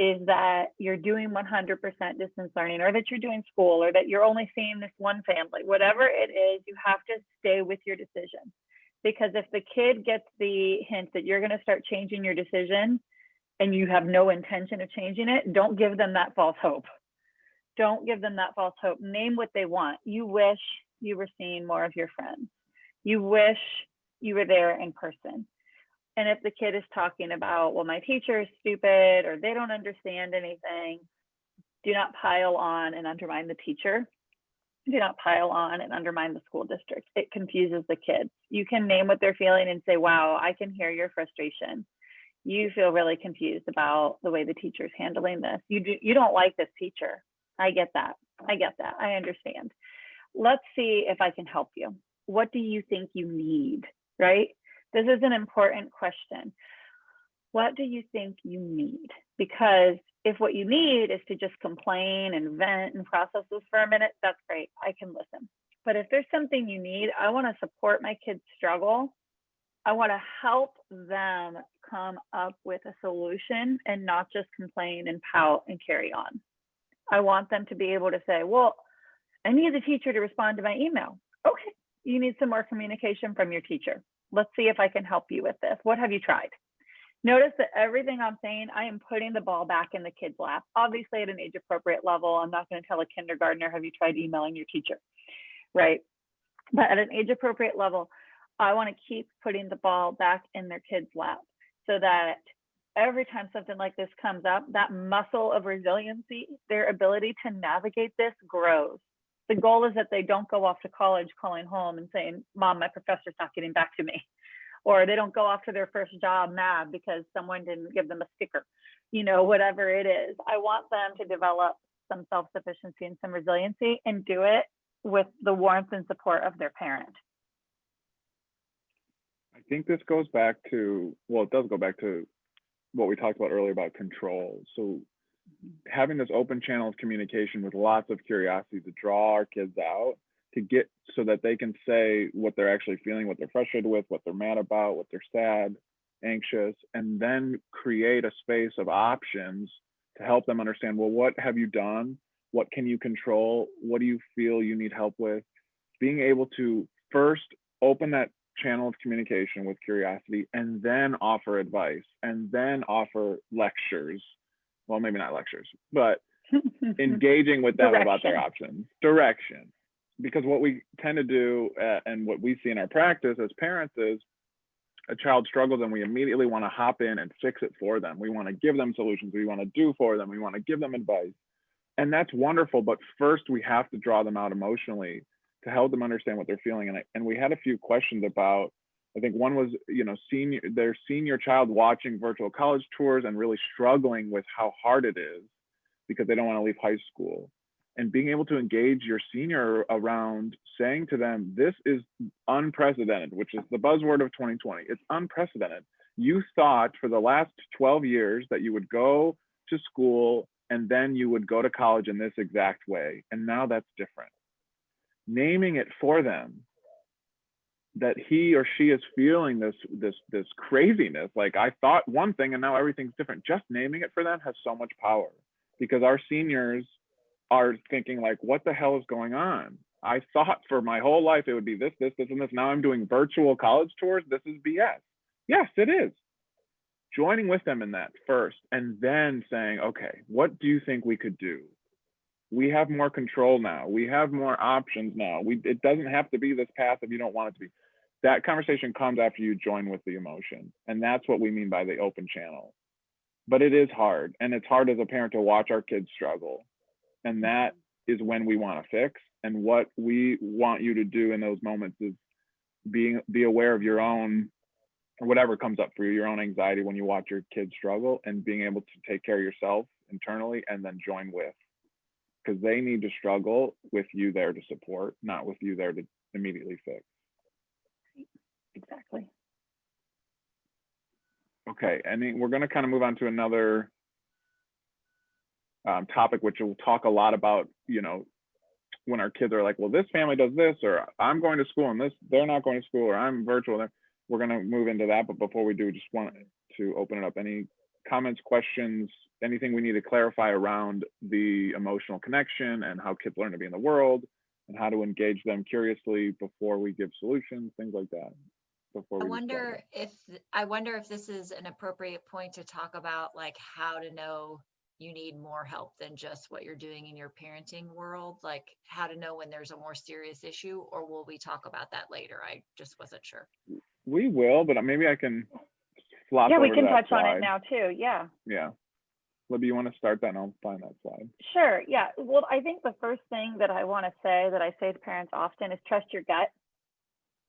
is that you're doing 100% distance learning, or that you're doing school, or that you're only seeing this one family, whatever it is, you have to stay with your decision. Because if the kid gets the hint that you're going to start changing your decision, and you have no intention of changing it, don't give them that false hope. Don't give them that false hope. Name what they want. You wish you were seeing more of your friends. You wish you were there in person. And if the kid is talking about, well, my teacher is stupid or they don't understand anything, do not pile on and undermine the teacher. Do not pile on and undermine the school district. It confuses the kids. You can name what they're feeling and say, wow, I can hear your frustration. You feel really confused about the way the teacher's handling this. You don't like this teacher. I get that. I understand. let's see if I can help you. What do you think you need, right? This is an important question. What do you think you need? Because if what you need is to just complain and vent and process this for a minute, that's great. I can listen. But if there's something you need, I want to support my kids' struggle. I want to help them come up with a solution and not just complain and pout and carry on. I want them to be able to say, well, I need the teacher to respond to my email. Okay, you need some more communication from your teacher. Let's see if I can help you with this. What have you tried? Notice that everything I'm saying, I am putting the ball back in the kid's lap. Obviously at an age appropriate level, I'm not going to tell a kindergartner, have you tried emailing your teacher, right? But at an age appropriate level, I want to keep putting the ball back in their kid's lap so that every time something like this comes up, that muscle of resiliency, their ability to navigate this grows. The goal is that they don't go off to college calling home and saying, Mom, my professor's not getting back to me. Or they don't go off to their first job mad because someone didn't give them a sticker, you know, whatever it is. I want them to develop some self-sufficiency and some resiliency and do it with the warmth and support of their parent. I think this goes back to, well, it does go back to what we talked about earlier about control. So having this open channel of communication with lots of curiosity to draw our kids out, to get so that they can say what they're actually feeling, what they're frustrated with, what they're mad about, what they're sad, anxious, and then create a space of options to help them understand, well, what have you done? What can you control? What do you feel you need help with? Being able to first open that channel of communication with curiosity and then offer advice and then offer lectures. Well, maybe not lectures, but engaging with them about their options, direction. Because what we tend to do and what we see in our practice as parents is a child struggles and we immediately want to hop in and fix it for them. We want to give them solutions. We want to do for them. We want to give them advice. And that's wonderful. But first we have to draw them out emotionally to help them understand what they're feeling. And we had a few questions about, I think one was, you know, their senior child watching virtual college tours and really struggling with how hard it is because they don't want to leave high school. And being able to engage your senior around saying to them, this is unprecedented, which is the buzzword of 2020. It's unprecedented. You thought for the last 12 years that you would go to school and then you would go to college in this exact way. And now that's different. Naming it for them, that he or she is feeling this craziness. Like, I thought one thing and now everything's different. Just naming it for them has so much power, because our seniors are thinking like, what the hell is going on? I thought for my whole life it would be this, this, this, and this. Now I'm doing virtual college tours. This is BS. Yes, it is. Joining with them in that first, and then saying, okay, what do you think we could do? We have more control now. We have more options now. It doesn't have to be this path if you don't want it to be. That conversation comes after you join with the emotion. And that's what we mean by the open channel. But it is hard. And it's hard as a parent to watch our kids struggle. And that is when we want to fix. And what we want you to do in those moments is be aware of your own, whatever comes up for you, your own anxiety when you watch your kids struggle, and being able to take care of yourself internally and then join with. Because they need to struggle with you there to support, not with you there to immediately fix. Exactly. Okay, and then we're going to kind of move on to another topic, which we'll talk a lot about, you know, when our kids are like, well, this family does this, or I'm going to school and this, they're not going to school, or I'm virtual. We're going to move into that. But before we do, just want to open it up. Any comments, questions, anything we need to clarify around the emotional connection and how kids learn to be in the world and how to engage them curiously before we give solutions, things like that. I wonder if this is an appropriate point to talk about, like, how to know you need more help than just what you're doing in your parenting world, like how to know when there's a more serious issue, or will we talk about that later? I just wasn't sure. We will, but maybe I can flop over we can that touch slide on it now too. Yeah. Libby, you want to start that and I'll find that slide. Sure. Yeah. Well, I think the first thing that I want to say, that I say to parents often, is trust your gut.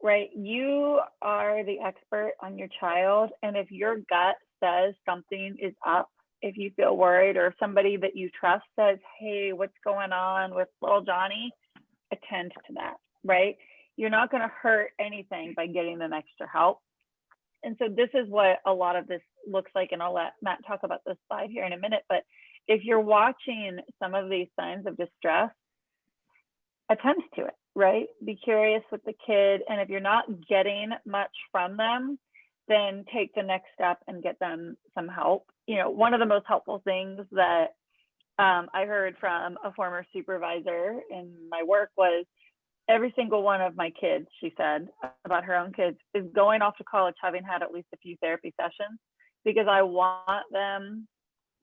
Right? You are the expert on your child. And if your gut says something is up, if you feel worried, or if somebody that you trust says, hey, what's going on with little Johnny? attend to that, right? You're not going to hurt anything by getting them extra help. And so this is what a lot of this looks like, and I'll let Matt talk about this slide here in a minute, but if you're watching some of these signs of distress, attend to it, right? Be curious with the kid, and if you're not getting much from them, then take the next step and get them some help. You know, one of the most helpful things that I heard from a former supervisor in my work was, every single one of my kids, she said about her own kids, is going off to college having had at least a few therapy sessions, because I want them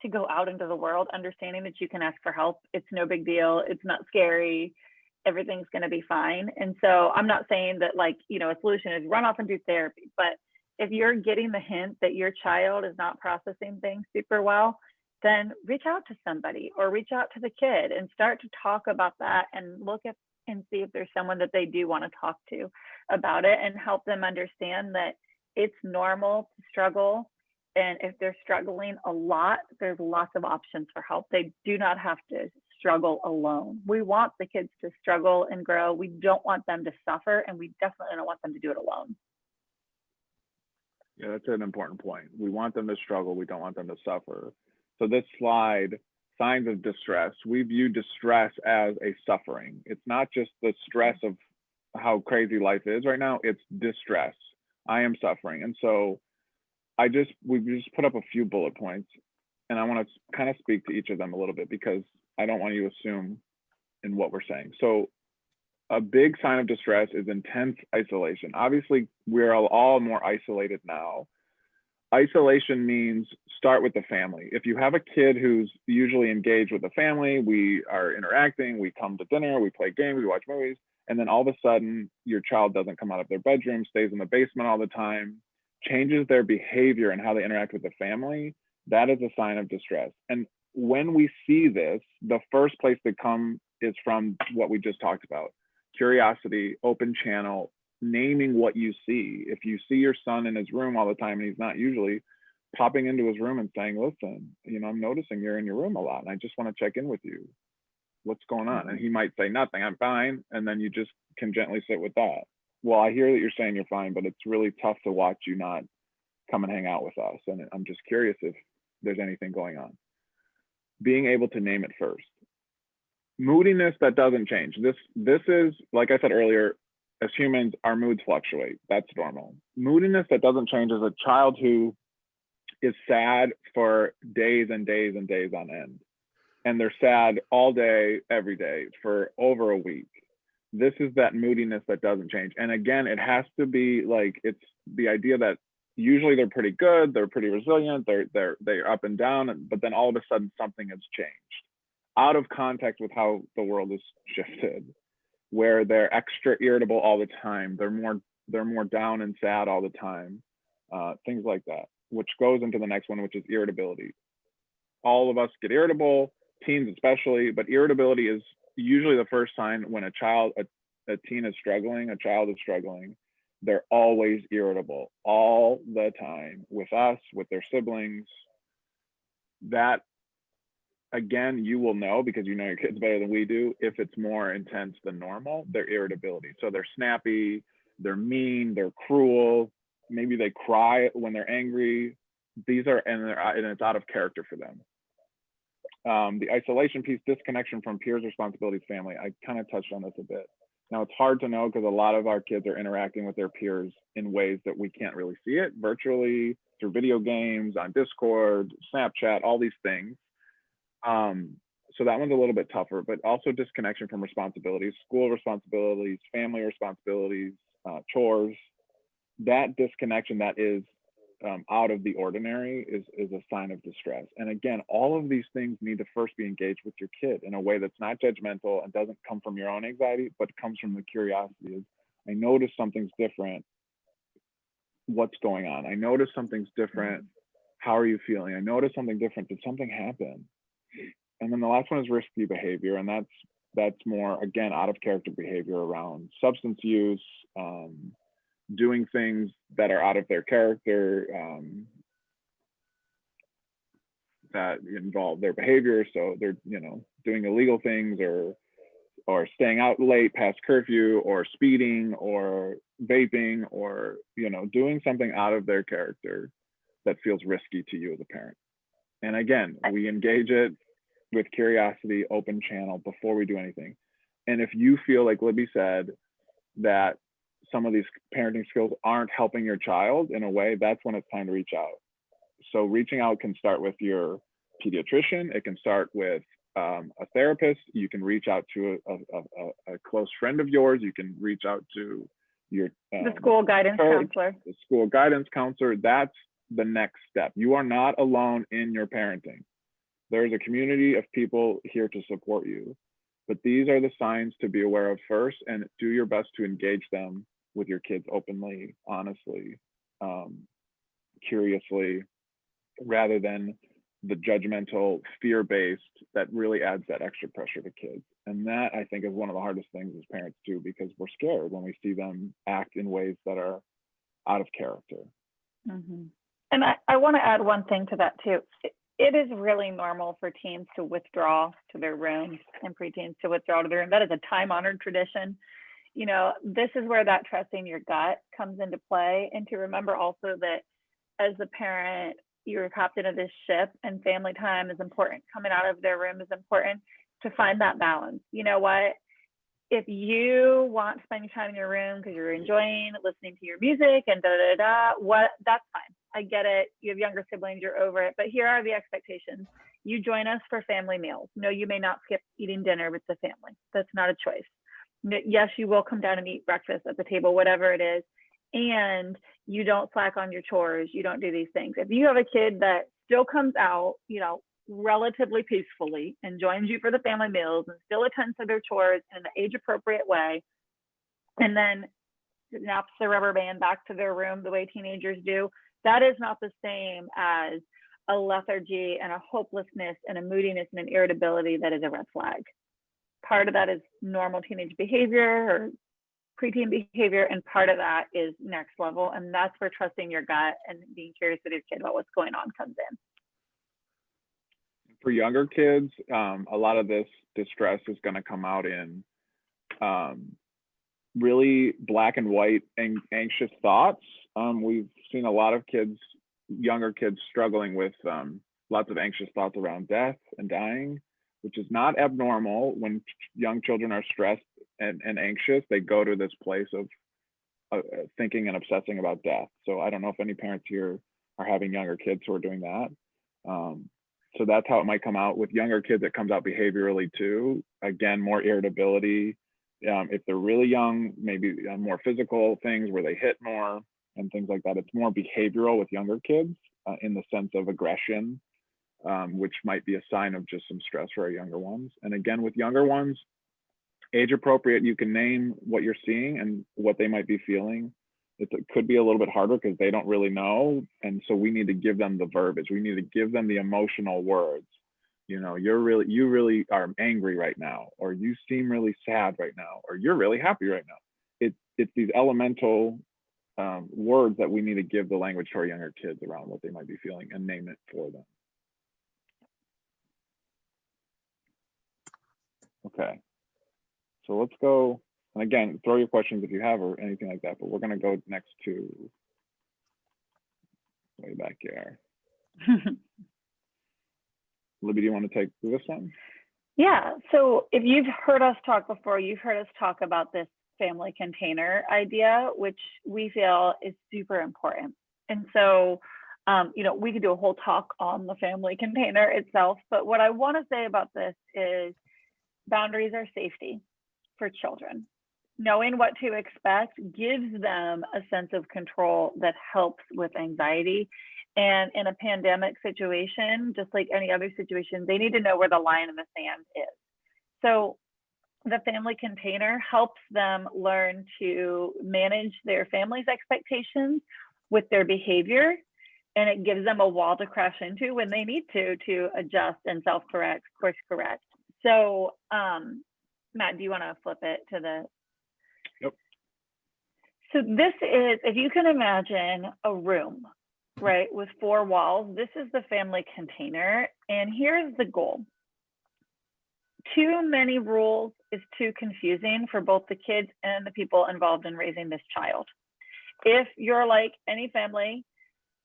to go out into the world understanding that you can ask for help. It's no big deal. It's not scary. Everything's going to be fine. And so I'm not saying that, like, you know, a solution is run off and do therapy, but if you're getting the hint that your child is not processing things super well, then reach out to somebody or reach out to the kid and start to talk about that, and look at and see if there's someone that they do want to talk to about it, and help them understand that it's normal to struggle. And if they're struggling a lot, there's lots of options for help. They do not have to struggle alone. We want the kids to struggle and grow. We don't want them to suffer, and we definitely don't want them to do it alone. Yeah, that's an important point. We want them to struggle. We don't want them to suffer. So this slide, signs of distress, we view distress as a suffering. It's not just the stress of how crazy life is right now, it's distress. I am suffering. And so we just put up a few bullet points, and I want to kind of speak to each of them a little bit, because I don't want you to assume in what we're saying. So a big sign of distress is intense isolation. Obviously, we're all more isolated now. Isolation means start with the family. If you have a kid who's usually engaged with the family, we are interacting, we come to dinner, we play games, we watch movies, and then all of a sudden your child doesn't come out of their bedroom, stays in the basement all the time, changes their behavior and how they interact with the family, that is a sign of distress. And when we see this, the first place to come is from what we just talked about: curiosity, open channel, naming what you see. If you see your son in his room all the time, and he's not usually, popping into his room and saying, listen, you know, I'm noticing you're in your room a lot, and I just want to check in with you. What's going on? And he might say nothing, I'm fine. And then you just can gently sit with that. Well, I hear that you're saying you're fine, but it's really tough to watch you not come and hang out with us. And I'm just curious if there's anything going on. Being able to name it first. Moodiness that doesn't change. This is, like I said earlier, as humans, our moods fluctuate. That's normal. Moodiness that doesn't change is a child who is sad for days and days and days on end. And they're sad all day, every day for over a week. This is that moodiness that doesn't change. And again, it has to be like, it's the idea that usually they're pretty good, they're pretty resilient, they're up and down, but then all of a sudden something has changed out of context with how the world is shifted, where they're extra irritable all the time, they're more down and sad all the time, things like that, which goes into the next one, which is irritability. All of us get irritable, teens especially, but irritability is usually the first sign when a child, a teen is struggling, a child is struggling. They're always irritable all the time with us, with their siblings. That, again, you will know because you know your kids better than we do. If it's more intense than normal, their irritability. So they're snappy, they're mean, they're cruel. Maybe they cry when they're angry. These are, and it's out of character for them. The isolation piece, disconnection from peers, responsibilities, family. I kind of touched on this a bit. Now it's hard to know because a lot of our kids are interacting with their peers in ways that we can't really see it, virtually, through video games, on Discord, Snapchat, all these things. So that one's a little bit tougher, but also disconnection from responsibilities, school responsibilities, family responsibilities, chores. That disconnection that is out of the ordinary is a sign of distress. And again, all of these things need to first be engaged with your kid in a way that's not judgmental and doesn't come from your own anxiety, but comes from the curiosity. Is, I notice something's different. What's going on? I notice something's different. How are you feeling? I notice something different. Did something happen? And then the last one is risky behavior. And that's more, again, out of character behavior around substance use, doing things that are out of their character, that involve their behavior. So they're, doing illegal things or or staying out late past curfew, or speeding, or vaping, or doing something out of their character that feels risky to you as a parent. And again, we engage it with curiosity, open channel before we do anything. And if you feel, like Libby said, that some of these parenting skills aren't helping your child in a way, that's when it's time to reach out. So reaching out can start with your pediatrician. It can start with a therapist. You can reach out to a close friend of yours. You can reach out to your the school guidance counselor. The school guidance counselor. That's the next step. You are not alone in your parenting. There's a community of people here to support you. But these are the signs to be aware of first, and do your best to engage them with your kids openly, honestly, curiously, rather than the judgmental, fear-based that really adds that extra pressure to kids. And that, I think, is one of the hardest things as parents do, because we're scared when we see them act in ways that are out of character. Mm-hmm. And I want to add one thing to that too. It is really normal for teens to withdraw to their rooms and preteens to withdraw to their room. That is a time-honored tradition. This is where that trusting your gut comes into play, and to remember also that as the parent, you're a captain of this ship, and family time is important. Coming out of their room is important, to find that balance. You know what? If you want to spend your time in your room because you're enjoying listening to your music and that's fine. I get it. You have younger siblings, you're over it. But here are the expectations. You join us for family meals. No, you may not skip eating dinner with the family. That's not a choice. Yes, you will come down and eat breakfast at the table, whatever it is. And you don't slack on your chores. You don't do these things. If you have a kid that still comes out, relatively peacefully and joins you for the family meals and still attends to their chores in an age appropriate way, and then snaps the rubber band back to their room the way teenagers do, that is not the same as a lethargy and a hopelessness and a moodiness and an irritability that is a red flag. Part of that is normal teenage behavior or preteen behavior, and part of that is next level, and that's where trusting your gut and being curious with your kid about what's going on comes in. For younger kids, a lot of this distress is going to come out in really black and white and anxious thoughts. We've seen a lot of younger kids struggling with lots of anxious thoughts around death and dying, which is not abnormal. When young children are stressed and anxious, they go to this place of thinking and obsessing about death. So I don't know if any parents here are having younger kids who are doing that. So that's how it might come out. With younger kids, it comes out behaviorally too. Again, more irritability. If they're really young, maybe more physical things where they hit more and things like that. It's more behavioral with younger kids in the sense of aggression, which might be a sign of just some stress for our younger ones. And again, with younger ones, age appropriate, you can name what you're seeing and what they might be feeling. It could be a little bit harder because they don't really know. And so we need to give them the verbiage. We need to give them the emotional words. You really are angry right now, or you seem really sad right now, or you're really happy right now. It's these elemental words that we need to give the language to our younger kids around what they might be feeling and name it for them. Okay, so let's go. And again, throw your questions if you have or anything like that, but we're going to go next to way back here. Libby, do you want to take this one? Yeah, so if you've heard us talk before, you've heard us talk about this family container idea, which we feel is super important. And so, we could do a whole talk on the family container itself, but what I want to say about this is boundaries are safety for children. Knowing what to expect gives them a sense of control that helps with anxiety. And in a pandemic situation, just like any other situation, they need to know where the line in the sand is. So the family container helps them learn to manage their family's expectations with their behavior, and it gives them a wall to crash into when they need to adjust and self-correct, course correct. So Matt, do you want to flip it to the? Yep. So this is, if you can imagine a room, right, with 4 walls, this is the family container. And here's the goal. too many rules is too confusing for both the kids and the people involved in raising this child. If you're like any family,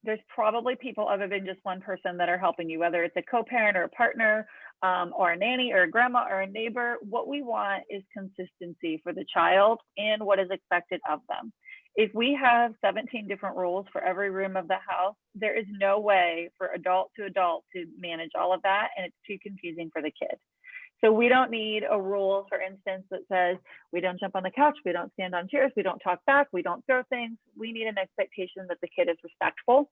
there's probably people other than just one person that are helping you, whether it's a co-parent or a partner, or a nanny or a grandma or a neighbor. What we want is consistency for the child and what is expected of them. If we have 17 different rules for every room of the house, there is no way for adult to manage all of that, and it's too confusing for the kid. So we don't need a rule, for instance, that says we don't jump on the couch, we don't stand on chairs, we don't talk back, we don't throw things. We need an expectation that the kid is respectful,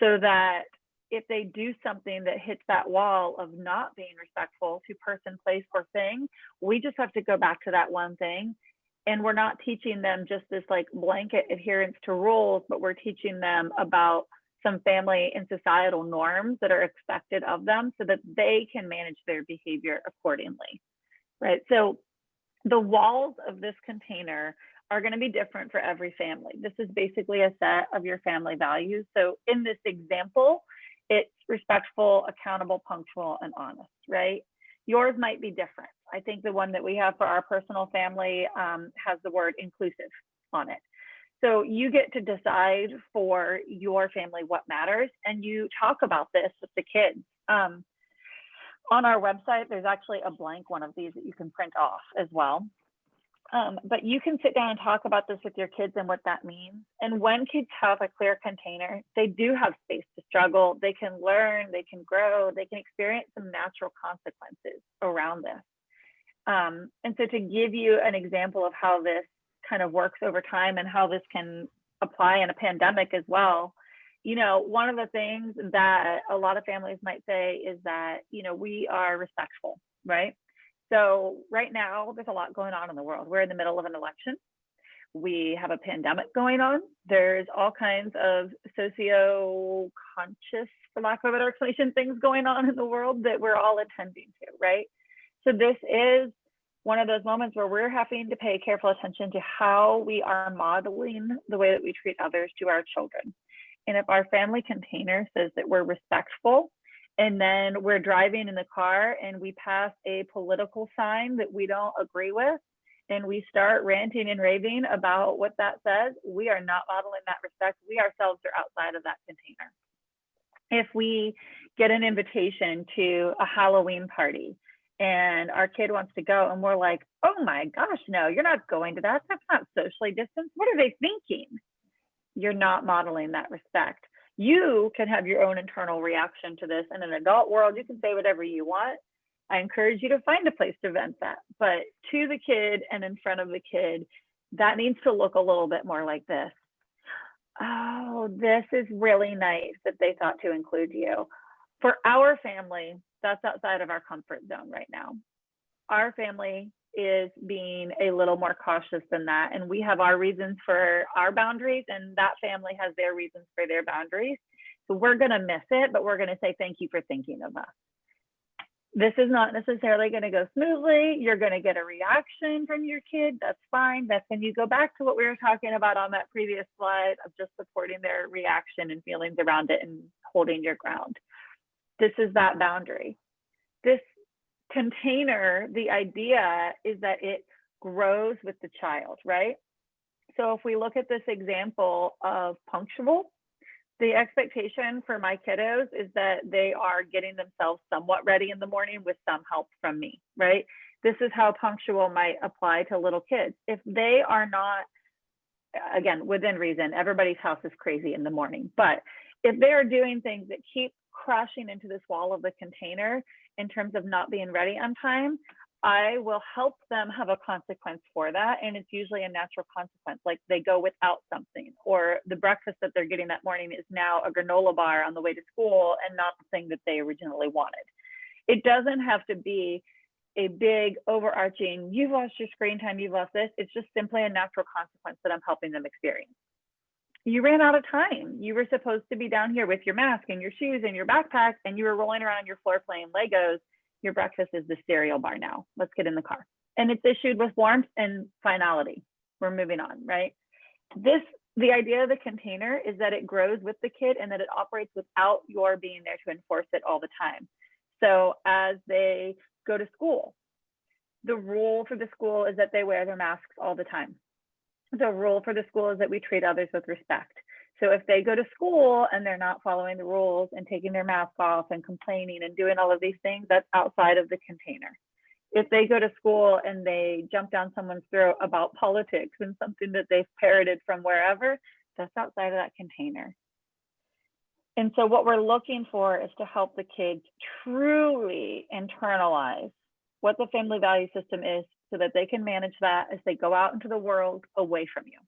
so that if they do something that hits that wall of not being respectful to person, place, or thing, we just have to go back to that one thing. And we're not teaching them just this like blanket adherence to rules, but we're teaching them about some family and societal norms that are expected of them so that they can manage their behavior accordingly, right? So the walls of this container are going to be different for every family. This is basically a set of your family values. So in this example, it's respectful, accountable, punctual, and honest, right? Yours might be different. I think the one that we have for our personal family has the word inclusive on it. So you get to decide for your family what matters, and you talk about this with the kids. On our website, there's actually a blank one of these that you can print off as well. But you can sit down and talk about this with your kids and what that means. And when kids have a clear container, they do have space to struggle. They can learn, they can grow, they can experience some natural consequences around this. And so to give you an example of how this kind of works over time and how this can apply in a pandemic as well, you know, one of the things that a lot of families might say is that, you know, we are respectful, right? So right now, there's a lot going on in the world. We're in the middle of an election. We have a pandemic going on. There's all kinds of socio-conscious, for lack of a better explanation, things going on in the world that we're all attending to, right? So this is one of those moments where we're having to pay careful attention to how we are modeling the way that we treat others to our children. And if our family container says that we're respectful, and then we're driving in the car and we pass a political sign that we don't agree with, and we start ranting and raving about what that says, we are not modeling that respect. We ourselves are outside of that container. If we get an invitation to a Halloween party and our kid wants to go and we're like, oh my gosh, no, you're not going to that. That's not socially distanced. What are they thinking? You're not modeling that respect. You can have your own internal reaction to this. In an adult world, you can say whatever you want. I encourage you to find a place to vent that. But to the kid and in front of the kid, that needs to look a little bit more like this. Oh, this is really nice that they thought to include you. For our family, that's outside of our comfort zone right now. Our family is being a little more cautious than that. And we have our reasons for our boundaries, and that family has their reasons for their boundaries. So we're going to miss it, but we're going to say thank you for thinking of us. This is not necessarily going to go smoothly. You're going to get a reaction from your kid. That's fine. That's when you go back to what we were talking about on that previous slide of just supporting their reaction and feelings around it and holding your ground. This is that boundary. This container, the idea is that it grows with the child, right? So if we look at this example of punctual, the expectation for my kiddos is that they are getting themselves somewhat ready in the morning with some help from me, right? This is how punctual might apply to little kids. If they are not, again, within reason, everybody's house is crazy in the morning, but if they are doing things that keep crashing into this wall of the container in terms of not being ready on time, I will help them have a consequence for that. And it's usually a natural consequence, like they go without something, or the breakfast that they're getting that morning is now a granola bar on the way to school and not the thing that they originally wanted. It doesn't have to be a big overarching, you've lost your screen time, you've lost this. It's just simply a natural consequence that I'm helping them experience. You ran out of time. You were supposed to be down here with your mask and your shoes and your backpack, and you were rolling around on your floor playing Legos. Your breakfast is the cereal bar now. Let's get in the car. And it's issued with warmth and finality. We're moving on, right? The idea of the container is that it grows with the kid and that it operates without your being there to enforce it all the time. So as they go to school. The rule for the school is that they wear their masks all the time. The rule for the school is that we treat others with respect. So if they go to school and they're not following the rules and taking their mask off and complaining and doing all of these things, that's outside of the container. If they go to school and they jump down someone's throat about politics and something that they've parroted from wherever, that's outside of that container. And so what we're looking for is to help the kids truly internalize what the family value system is so that they can manage that as they go out into the world away from you.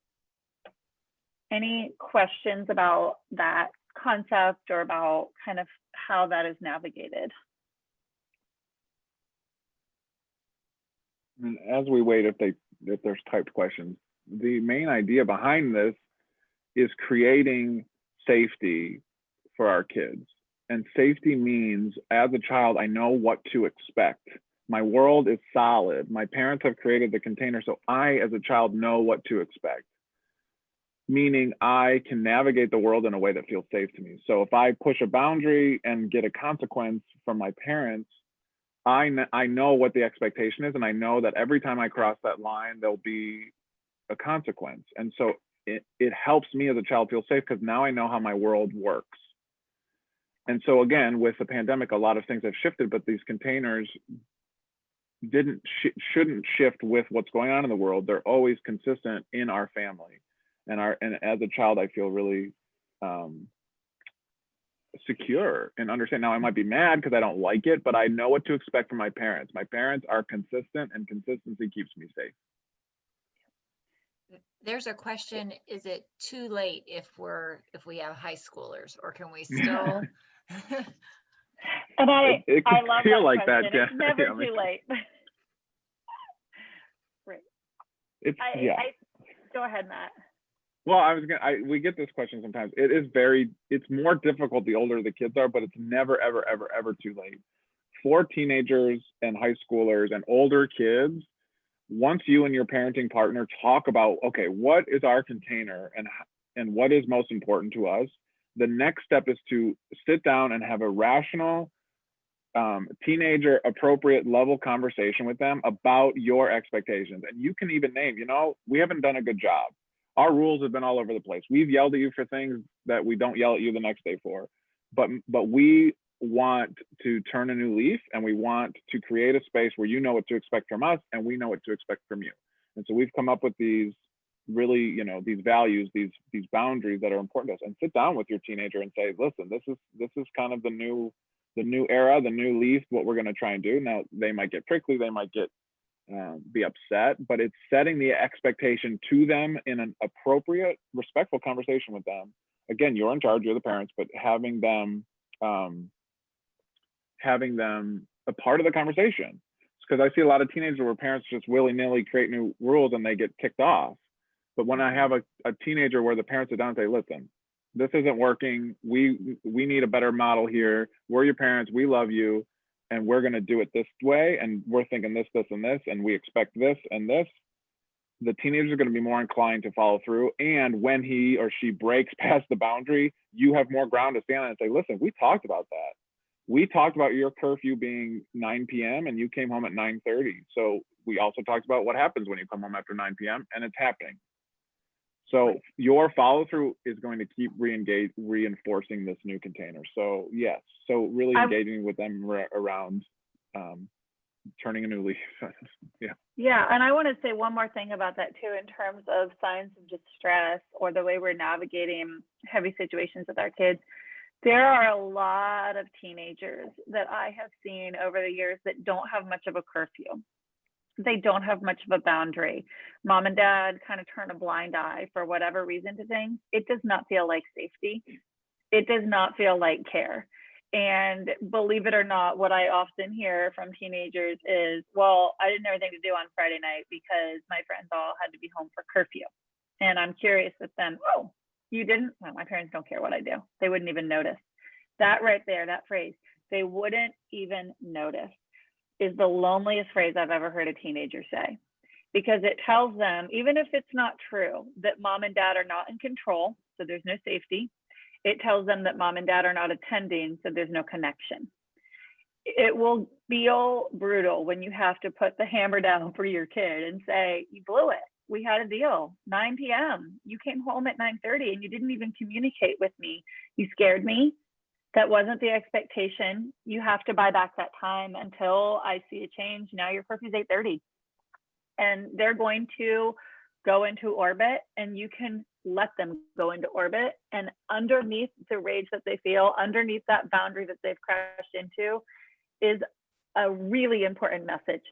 Any questions about that concept or about kind of how that is navigated? And as we wait, if there's typed questions, the main idea behind this is creating safety for our kids. And safety means, as a child, I know what to expect. My world is solid. My parents have created the container, so I, as a child, know what to expect. Meaning I can navigate the world in a way that feels safe to me. So if I push a boundary and get a consequence from my parents, I know what the expectation is, and I know that every time I cross that line, there'll be a consequence. And so it helps me as a child feel safe because now I know how my world works. And so again, with the pandemic, a lot of things have shifted, but these containers shouldn't shift with what's going on in the world. They're always consistent in our family. And as a child, I feel really secure and understand. Now I might be mad because I don't like it, but I know what to expect from my parents. My parents are consistent, and consistency keeps me safe. There's a question: is it too late if we have high schoolers, or can we still? And I love feel that like question. that. Yeah. It's never Yeah, too late. Right. Go ahead, Matt. Well, we get this question sometimes. It's more difficult the older the kids are, but it's never, ever, ever, ever too late. For teenagers and high schoolers and older kids, once you and your parenting partner talk about, okay, what is our container and what is most important to us, the next step is to sit down and have a rational, teenager appropriate level conversation with them about your expectations. And you can even name, we haven't done a good job. Our rules have been all over the place. We've yelled at you for things that we don't yell at you the next day for. But we want to turn a new leaf, and we want to create a space where you know what to expect from us and we know what to expect from you. And so we've come up with these really, these values, these boundaries that are important to us. And sit down with your teenager and say, listen, this is kind of the new era, the new leaf, what we're going to try and do. Now they might get prickly, they might be upset, but it's setting the expectation to them in an appropriate, respectful conversation with them. Again, you're in charge, you're the parents, but having them a part of the conversation. Because I see a lot of teenagers where parents just willy-nilly create new rules and they get kicked off. But when I have a teenager where the parents sit down and say, listen, this isn't working, we need a better model here, we're your parents, we love you, and we're going to do it this way, and we're thinking this, and this, and we expect this and this, the teenagers are going to be more inclined to follow through. And when he or she breaks past the boundary, you have more ground to stand on and say, listen, we talked about that. We talked about your curfew being 9 p.m. and you came home at 9:30. So we also talked about what happens when you come home after 9 p.m. and it's happening. So your follow through is going to keep reinforcing this new container. So yes, so really engaging with them around turning a new leaf. Yeah. Yeah, and I want to say one more thing about that too, in terms of signs of distress or the way we're navigating heavy situations with our kids. There are a lot of teenagers that I have seen over the years that don't have much of a curfew. They don't have much of a boundary. Mom and dad kind of turn a blind eye for whatever reason to things. It does not feel like safety. It does not feel like care. And believe it or not, what I often hear from teenagers is, well, I didn't have anything to do on Friday night because my friends all had to be home for curfew. And I'm curious with them, oh, you didn't? Well, my parents don't care what I do. They wouldn't even notice. That right there, that phrase, they wouldn't even notice, is the loneliest phrase I've ever heard a teenager say, because it tells them, even if it's not true, that mom and dad are not in control, so there's no safety. It tells them that mom and dad are not attending, so there's no connection. it will feel brutal when you have to put the hammer down for your kid and say, you blew it. We had a deal, 9 p.m. You came home at 9:30 and you didn't even communicate with me. You scared me. That wasn't the expectation. You have to buy back that time until I see a change. Now your curfew's 8:30. And they're going to go into orbit, and you can let them go into orbit. And underneath the rage that they feel, underneath that boundary that they've crashed into, is a really important message.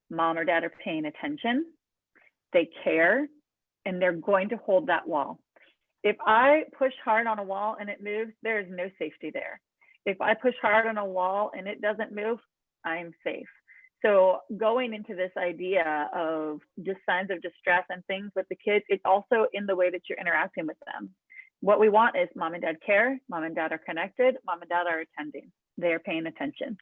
Mom or dad are paying attention, they care, and they're going to hold that wall. If I push hard on a wall and it moves, there is no safety there. If I push hard on a wall and it doesn't move, I'm safe. So going into this idea of just signs of distress and things with the kids, it's also in the way that you're interacting with them. What we want is mom and dad care, mom and dad are connected, mom and dad are attending, they're paying attention.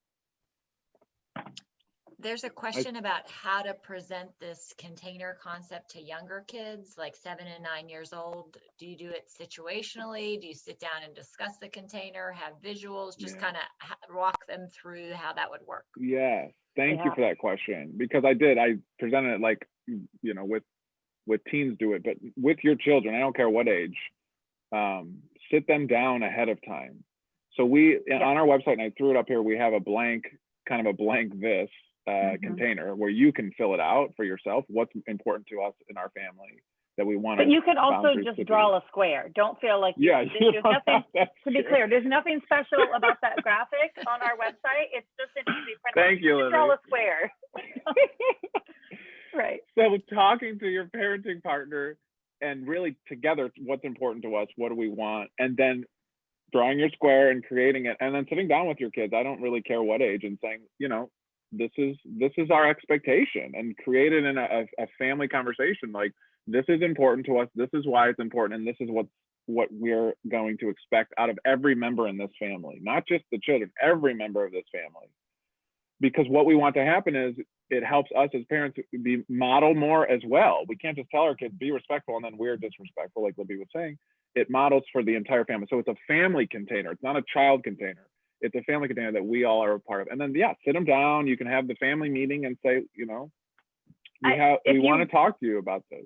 There's a question about how to present this container concept to younger kids, like 7 and 9 years old. Do you do it situationally? Do you sit down and discuss the container, have visuals, just kind of walk them through how that would work? Yes. Thank you for that question, because I presented it like, you know, with teens do it, but with your children, I don't care what age, sit them down ahead of time. So on our website, and I threw it up here, we have a blank this container where you can fill it out for yourself, what's important to us in our family that we want. But you can also just draw a square. Don't feel like there's nothing, to be clear, there's nothing special about that graphic on our website. It's just an easy print. Thank you, Libby. Draw a square. Right. So talking to your parenting partner and really together, what's important to us, what do we want, and then drawing your square and creating it, and then sitting down with your kids, I don't really care what age, and saying, you know, this is our expectation, and create it in a family conversation. Like, this is important to us, this is why it's important, and this is what we're going to expect out of every member in this family, not just the children, every member of this family. Because what we want to happen is it helps us as parents be model more as well. We can't just tell our kids be respectful and then we're disrespectful, like Libby was saying. It models for the entire family. So it's a family container. It's not a child container. It's a family container that we all are a part of. And then, sit them down. You can have the family meeting and say, you know, we want to talk to you about this.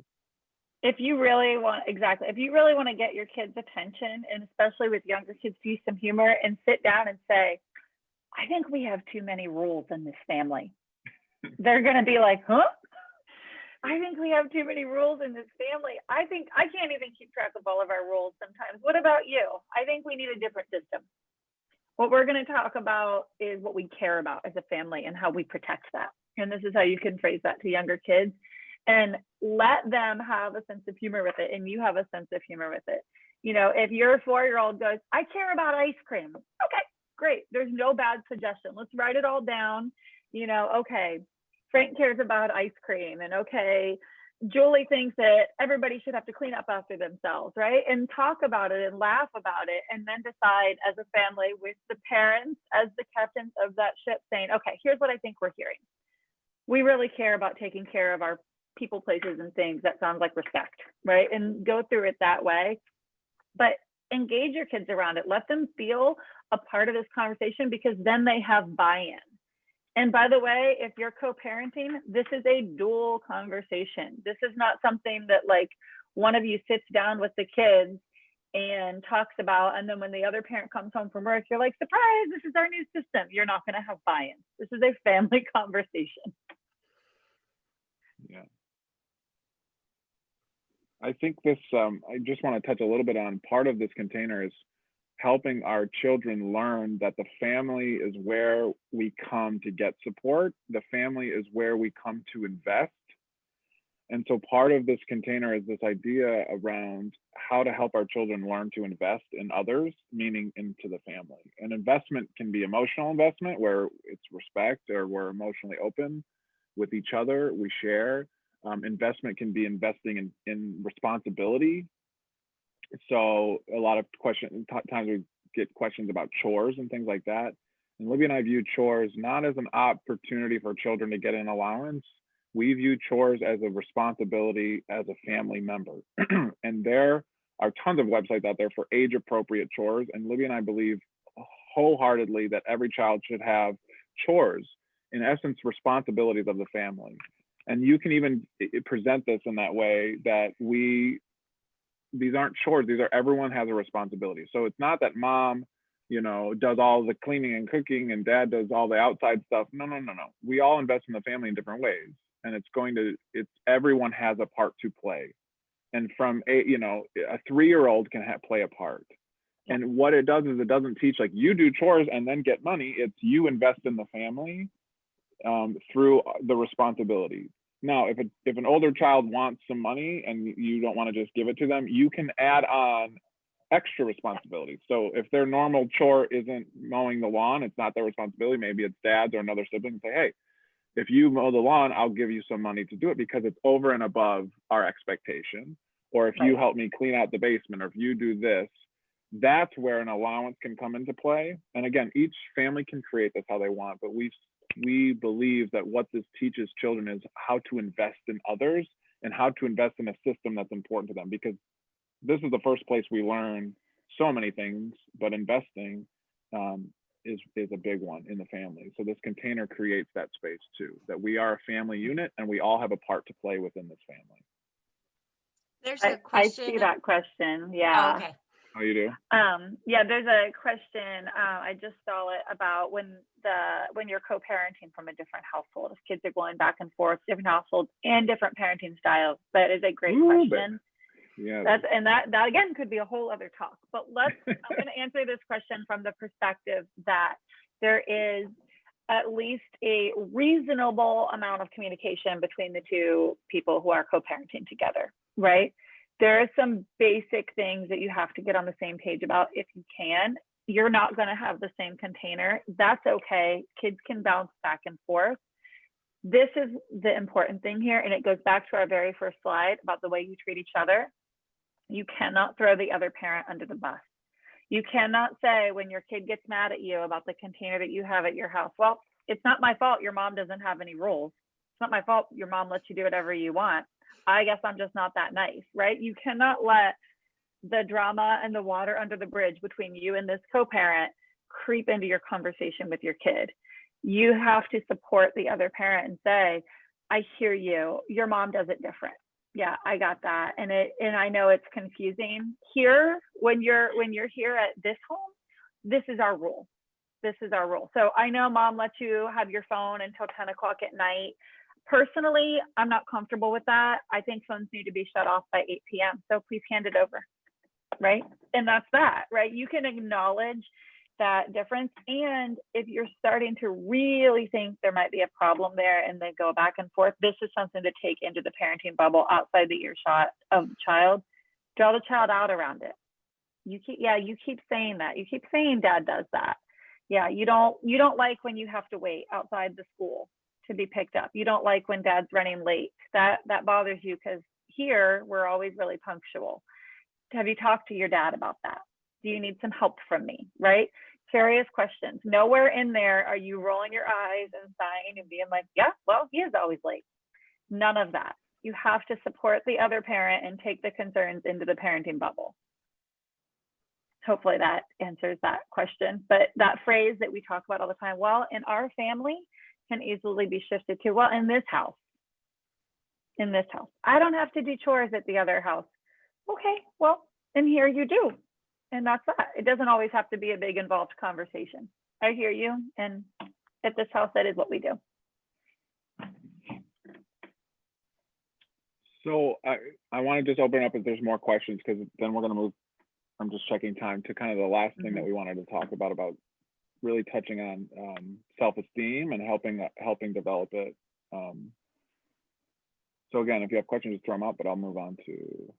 If you really want to get your kids' attention, and especially with younger kids, use some humor and sit down and say, I think we have too many rules in this family. They're going to be like, huh? I think we have too many rules in this family. I think I can't even keep track of all of our rules sometimes. What about you? I think we need a different system. What we're going to talk about is what we care about as a family and how we protect that. And this is how you can phrase that to younger kids, and let them have a sense of humor with it, and you have a sense of humor with it. You know, if your 4-year-old goes, I care about ice cream. Okay, great. There's no bad suggestion. Let's write it all down. You know, okay, Frank cares about ice cream, and okay, Julie thinks that everybody should have to clean up after themselves, right? And talk about it and laugh about it, and then decide as a family with the parents as the captains of that ship, saying, okay, here's what I think we're hearing. We really care about taking care of our people, places, and things. That sounds like respect, right? And go through it that way. But engage your kids around it. Let them feel a part of this conversation, because then they have buy-in. And by the way, if you're co-parenting, this is a dual conversation. This is not something that like one of you sits down with the kids and talks about, and then when the other parent comes home from work, you're like, surprise, this is our new system. You're not going to have buy-in. This is a family conversation. Yeah. I think this, I just want to touch a little bit on part of this container is helping our children learn that the family is where we come to get support. The family is where we come to invest. And so part of this container is this idea around how to help our children learn to invest in others, meaning into the family. And investment can be emotional investment, where it's respect, or we're emotionally open with each other, we share. Investment can be investing in responsibility. So a lot of times we get questions about chores and things like that. And Libby and I view chores not as an opportunity for children to get an allowance. We view chores as a responsibility as a family member. And there are tons of websites out there for age appropriate chores. And Libby and I believe wholeheartedly that every child should have chores, in essence, responsibilities of the family. And you can even present this in that way that these aren't chores, these are, everyone has a responsibility. So it's not that mom, you know, does all the cleaning and cooking and dad does all the outside stuff. No. We all invest in the family in different ways. And it's everyone has a part to play. And from a 3-year-old can play a part. And what it does is it doesn't teach like you do chores and then get money. It's you invest in the family through the responsibility. Now, if an older child wants some money and you don't want to just give it to them, you can add on extra responsibilities. So if their normal chore isn't mowing the lawn, it's not their responsibility. Maybe it's dad's or another sibling. Say, hey, if you mow the lawn, I'll give you some money to do it because it's over and above our expectation. Or if you help me clean out the basement, or if you do this, that's where an allowance can come into play. And again, each family can create this how they want, but we believe that what this teaches children is how to invest in others and how to invest in a system that's important to them, because this is the first place we learn so many things, but investing is a big one in the family. So this container creates that space too, that we are a family unit and we all have a part to play within this family. There's a question. I see that question. Yeah. Oh, okay. Oh, you do? Yeah, there's a question. I just saw it about when you're co-parenting from a different household, if kids are going back and forth, different households and different parenting styles. That is a great question. Yeah. That again could be a whole other talk. But I'm going to answer this question from the perspective that there is at least a reasonable amount of communication between the two people who are co-parenting together, right? There are some basic things that you have to get on the same page about if you can. You're not going to have the same container. That's okay. Kids can bounce back and forth. This is the important thing here, and it goes back to our very first slide about the way you treat each other. You cannot throw the other parent under the bus. You cannot say when your kid gets mad at you about the container that you have at your house, well, it's not my fault your mom doesn't have any rules. It's not my fault your mom lets you do whatever you want. I guess I'm just not that nice, right? You cannot let the drama and the water under the bridge between you and this co-parent creep into your conversation with your kid. You have to support the other parent and say, I hear you, your mom does it different. Yeah, I got that. And I know it's confusing here when you're here at this home, this is our rule. This is our rule. So I know mom lets you have your phone until 10 o'clock at night. Personally, I'm not comfortable with that. I think phones need to be shut off by 8 p.m. So please hand it over, right? And that's that, right? You can acknowledge that difference. And if you're starting to really think there might be a problem there and they go back and forth, this is something to take into the parenting bubble outside the earshot of the child. Draw the child out around it. You keep saying that. You keep saying dad does that. Yeah, you don't like when you have to wait outside the school to be picked up. You don't like when dad's running late. That bothers you because here we're always really punctual. Have you talked to your dad about that? Do you need some help from me, right? Curious questions. Nowhere in there are you rolling your eyes and sighing and being like, yeah, well, he is always late. None of that. You have to support the other parent and take the concerns into the parenting bubble. Hopefully that answers that question. But that phrase that we talk about all the time, well, in our family, can easily be shifted to, well, in this house. I don't have to do chores at the other house. Okay, well, in here you do. And that's that. It doesn't always have to be a big involved conversation. I hear you. And at this house, that is what we do. So I want to just open up if there's more questions, because then we're going to move. I'm just checking time to kind of the last thing that we wanted to talk about really touching on self-esteem and helping develop it. So again, if you have questions, just throw them up, but I'll move on to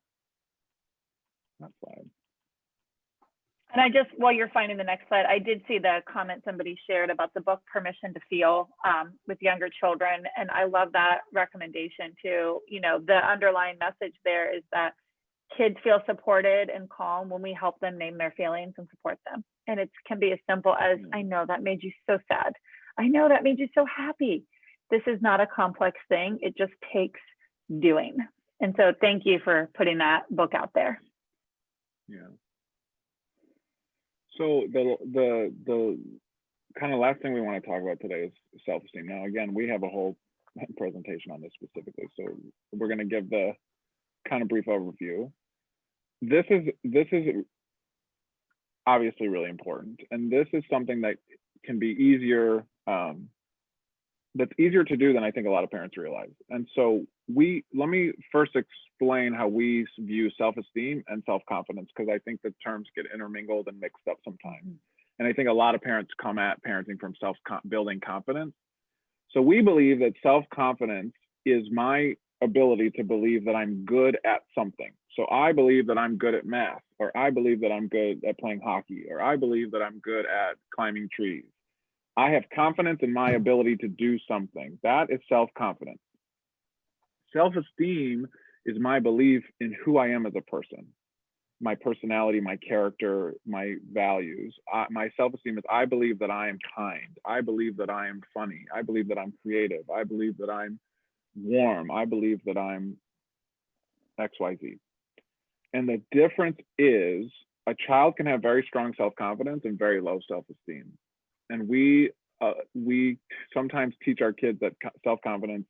that slide. And I just, while you're finding the next slide, I did see the comment somebody shared about the book Permission to Feel with younger children. And I love that recommendation too. You know, the underlying message there is that kids feel supported and calm when we help them name their feelings and support them. And it can be as simple as, I know that made you so sad. I know that made you so happy. This is not a complex thing. It just takes doing. And so thank you for putting that book out there. Yeah. So the kind of last thing we want to talk about today is self-esteem. Now, again, we have a whole presentation on this specifically, so we're going to give the kind of brief overview. This is obviously really important, and this is something that can be easier. That's easier to do than I think a lot of parents realize. And so let me first explain how we view self-esteem and self-confidence, because I think the terms get intermingled and mixed up sometimes. And I think a lot of parents come at parenting from building confidence. So we believe that self-confidence is my ability to believe that I'm good at something. So I believe that I'm good at math, or I believe that I'm good at playing hockey, or I believe that I'm good at climbing trees. I have confidence in my ability to do something. That is self-confidence. Self-esteem is my belief in who I am as a person, my personality, my character, my values. My self-esteem is I believe that I am kind. I believe that I am funny. I believe that I'm creative. I believe that I'm warm. I believe that I'm XYZ. And the difference is a child can have very strong self-confidence and very low self-esteem. And we sometimes teach our kids that self-confidence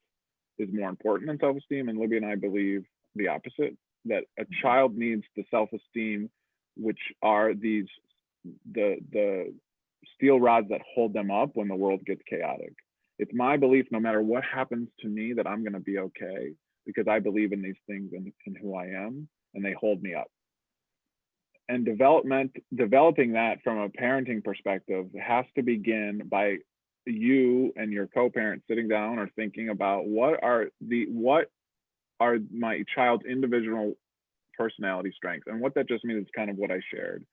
is more important than self-esteem. And Libby and I believe the opposite, that a child needs the self-esteem, which are the steel rods that hold them up when the world gets chaotic. It's my belief, no matter what happens to me, that I'm going to be okay, because I believe in these things and who I am, and they hold me up. And developing that from a parenting perspective has to begin by you and your co-parent sitting down or thinking about what are my child's individual personality strengths. And what that just means is kind of what I shared.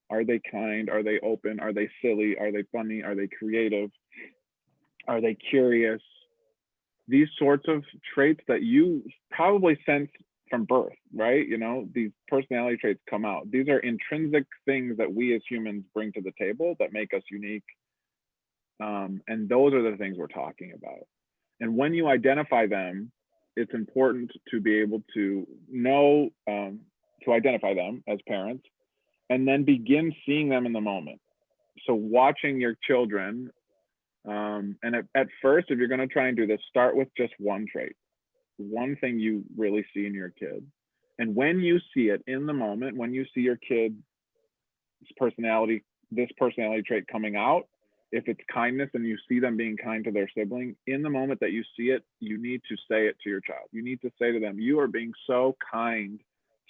Are they kind? Are they open? Are they silly? Are they funny? Are they creative? Are they curious? These sorts of traits that you probably sense from birth, right? You know, these personality traits come out. These are intrinsic things that we as humans bring to the table that make us unique. And those are the things we're talking about. And when you identify them, it's important to be able to know, to identify them as parents, and then begin seeing them in the moment. So watching your children, and at first, if you're going to try and do this, start with just one trait, one thing you really see in your kid. And when you see it in the moment, when you see your kid's personality, this personality trait coming out, if it's kindness and you see them being kind to their sibling, in the moment that you see it, you need to say it to your child. You need to say to them, you are being so kind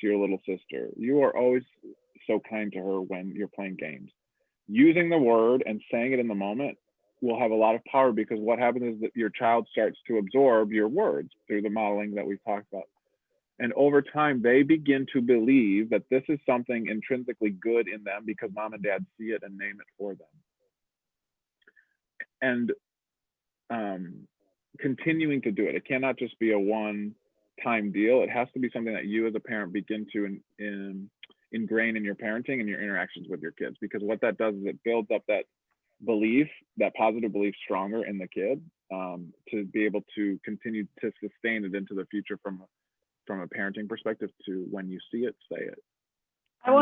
to your little sister. You are always so kind to her when you're playing games. Using the word and saying it in the moment will have a lot of power, because what happens is that your child starts to absorb your words through the modeling that we've talked about. And over time, they begin to believe that this is something intrinsically good in them because mom and dad see it and name it for them. And continuing to do it. It cannot just be a one-time deal. It has to be something that you as a parent begin to ingrain in your parenting and your interactions with your kids, because what that does is it builds up that belief, that positive belief, stronger in the kid, to be able to continue to sustain it into the future from a parenting perspective, to when you see it, say it. I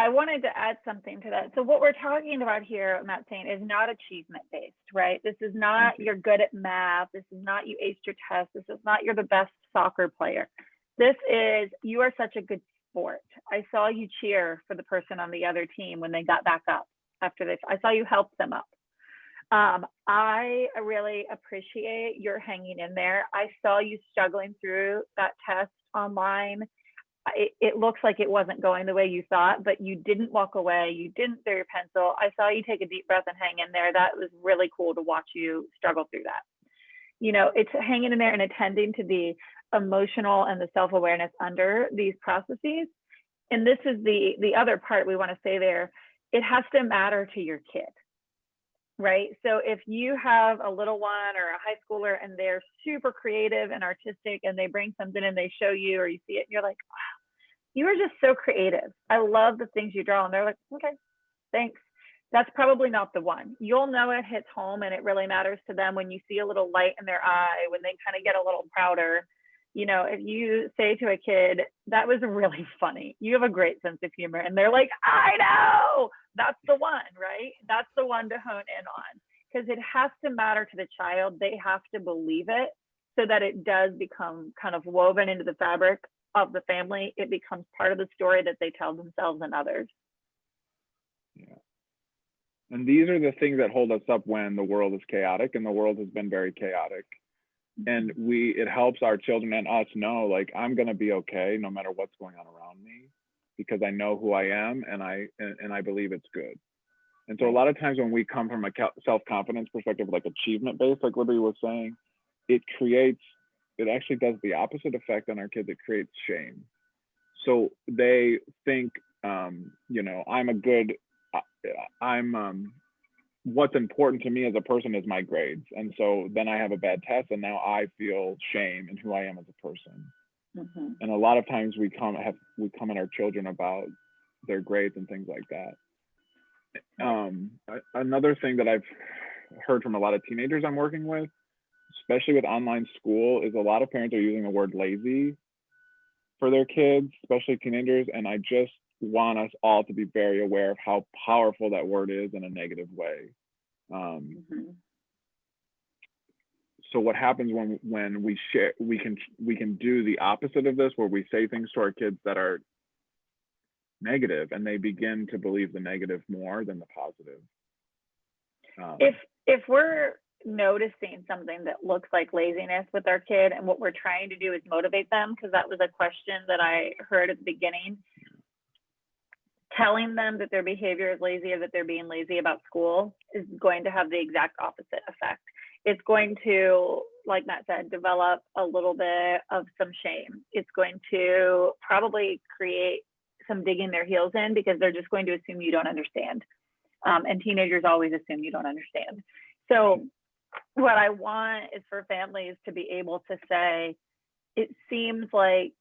wanted to add something to that. So what we're talking about here, I'm not saying, is not achievement based, right? This is not you're good at math. This is not you aced your test. This is not you're the best soccer player. This is you are such a good sport. I saw you cheer for the person on the other team when they got back up after this. I saw you help them up. I really appreciate your hanging in there. I saw you struggling through that test online. It looks like it wasn't going the way you thought, but you didn't walk away. You didn't throw your pencil. I saw you take a deep breath and hang in there. That was really cool to watch you struggle through that. You know, it's hanging in there and attending to the emotional and the self-awareness under these processes. And this is the other part we want to say there. It has to matter to your kid, right? So if you have a little one or a high schooler and they're super creative and artistic and they bring something and they show you, or you see it and you're like, wow, you are just so creative. I love the things you draw. And they're like, okay, thanks. That's probably not the one. You'll know it hits home and it really matters to them when you see a little light in their eye, when they kind of get a little prouder. You know, if you say to a kid, that was really funny, you have a great sense of humor, and they're like, I know, that's the one, right? That's the one to hone in on, because it has to matter to the child. They have to believe it so that it does become kind of woven into the fabric of the family. It becomes part of the story that they tell themselves and others. Yeah. And these are the things that hold us up when the world is chaotic, and the world has been very chaotic. And it helps our children and us know, like, I'm going to be okay no matter what's going on around me, because I know who I am, and I believe it's good. And so a lot of times when we come from a self-confidence perspective, like achievement based, like Libby was saying, it actually does the opposite effect on our kids. It creates shame. So they think, what's important to me as a person is my grades. And so then I have a bad test, and now I feel shame in who I am as a person. Mm-hmm. And a lot of times we come at our children about their grades and things like that. Another thing that I've heard from a lot of teenagers I'm working with, especially with online school, is a lot of parents are using the word lazy for their kids, especially teenagers. And I just want us all to be very aware of how powerful that word is in a negative way. So what happens when we share, we can do the opposite of this, where we say things to our kids that are negative, and they begin to believe the negative more than the positive. If we're noticing something that looks like laziness with our kid, and what we're trying to do is motivate them, because that was a question that I heard at the beginning, telling them that their behavior is lazy or that they're being lazy about school is going to have the exact opposite effect. It's going to, like Matt said, develop a little bit of some shame. It's going to probably create some digging their heels in, because they're just going to assume you don't understand. And teenagers always assume you don't understand. So what I want is for families to be able to say, it seems like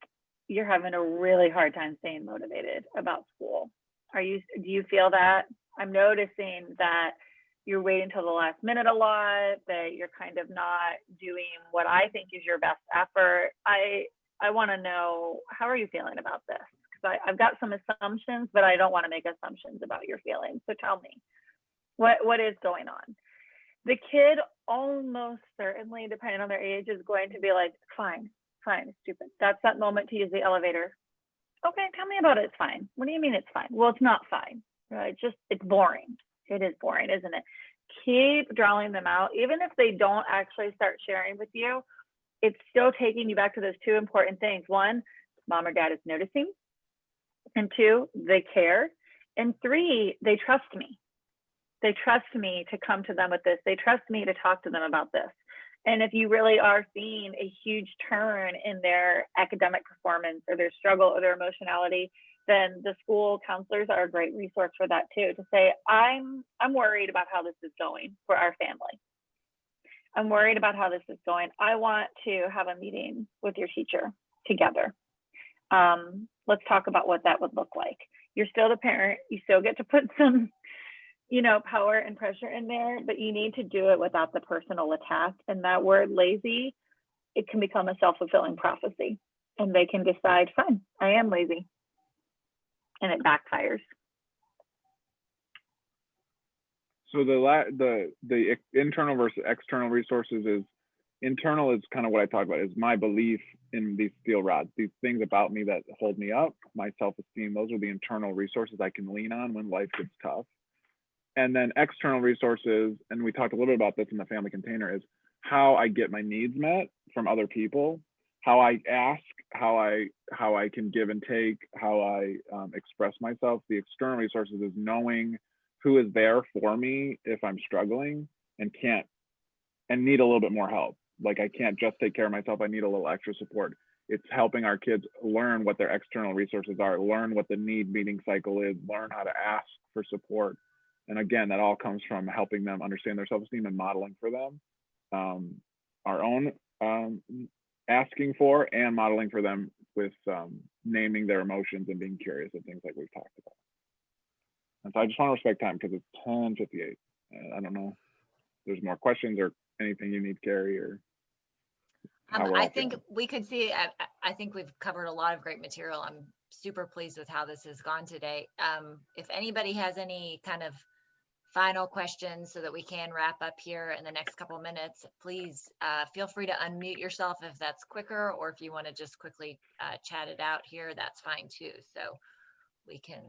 you're having a really hard time staying motivated about school. Do you feel that? I'm noticing that you're waiting till the last minute a lot, that you're kind of not doing what I think is your best effort. I want to know, how are you feeling about this? Because I've got some assumptions, but I don't want to make assumptions about your feelings. So tell me, what is going on? The kid almost certainly, depending on their age, is going to be like, fine, it's stupid. That's that moment to use the elevator. Okay, tell me about it. It's fine. What do you mean it's fine? Well, it's not fine. It's boring. It is boring, isn't it? Keep drawing them out. Even if they don't actually start sharing with you, it's still taking you back to those two important things. One, mom or dad is noticing. And two, they care. And three, they trust me. They trust me to come to them with this. They trust me to talk to them about this. And if you really are seeing a huge turn in their academic performance or their struggle or their emotionality, then the school counselors are a great resource for that too, to say, I'm worried about how this is going for our family. I'm worried about how this is going. I want to have a meeting with your teacher together. Let's talk about what that would look like. You're still the parent. You still get to put some power and pressure in there, but you need to do it without the personal attack. And that word lazy, it can become a self-fulfilling prophecy, and they can decide, fine, I am lazy, and it backfires. So the internal versus external resources is, internal is kind of what I talk about, is my belief in these steel rods, these things about me that hold me up, my self-esteem. Those are the internal resources I can lean on when life gets tough. And then external resources, and we talked a little bit about this in the family container, is how I get my needs met from other people, how I ask, how I can give and take, how I express myself. The external resources is knowing who is there for me if I'm struggling and need a little bit more help. Like, I can't just take care of myself. I need a little extra support. It's helping our kids learn what their external resources are, learn what the need meeting cycle is, learn how to ask for support. And again, that all comes from helping them understand their self-esteem and modeling for them our own asking for, and modeling for them with naming their emotions and being curious and things like we've talked about. And so I just want to respect time because it's 10:58. I don't know if there's more questions or anything you need, Carrie, or I think we could see, I think we've covered a lot of great material. I'm super pleased with how this has gone today. If anybody has any kind of final questions so that we can wrap up here in the next couple minutes, please feel free to unmute yourself if that's quicker, or if you want to just quickly chat it out here, that's fine too. So we can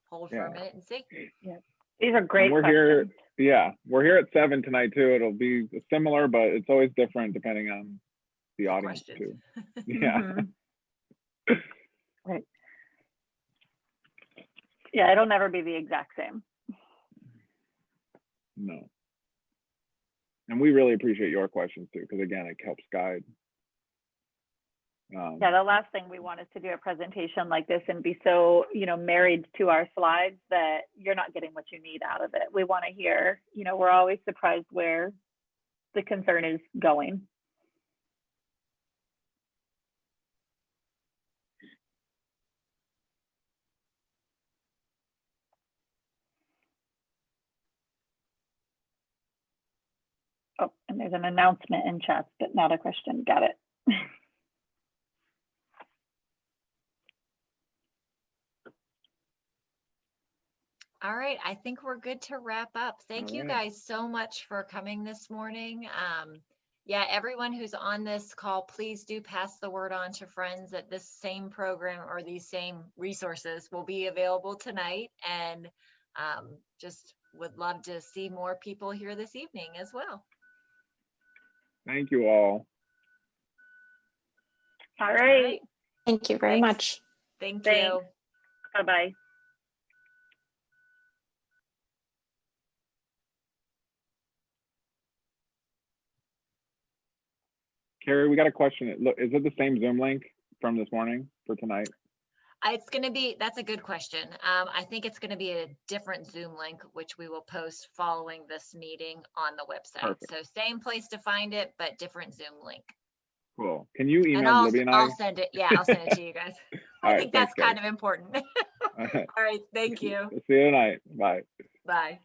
hold for a minute and see. Yeah. These are great we're questions. here. Yeah, we're here at 7 tonight too. It'll be similar, but it's always different depending on the audience Questions. too. Yeah. Mhm. Right. Yeah, it'll never be the exact same. No. And we really appreciate your questions too, because again, it helps guide. Yeah, the last thing we want is to do a presentation like this and be so, married to our slides that you're not getting what you need out of it. We want to hear, we're always surprised where the concern is going. Oh, and there's an announcement in chat, but not a question. Got it. All right, I think we're good to wrap up. Thank you guys so much for coming this morning. Yeah, everyone who's on this call, please do pass the word on to friends that this same program or these same resources will be available tonight, and just would love to see more people here this evening as well. Thank you all. All right. Thank you very much. Thank Thanks. you. Bye-bye. Carrie, we got a question. Look, is it the same Zoom link from this morning for tonight? It's going to be, that's a good question. I think it's going to be a different Zoom link, which we will post following this meeting on the website. Perfect. So same place to find it, but different Zoom link. Cool. Can you And email Libby and I? I'll send it. Yeah, I'll send it to you guys. I think that's kind of important. All right. Thank you. See you tonight. Bye. Bye.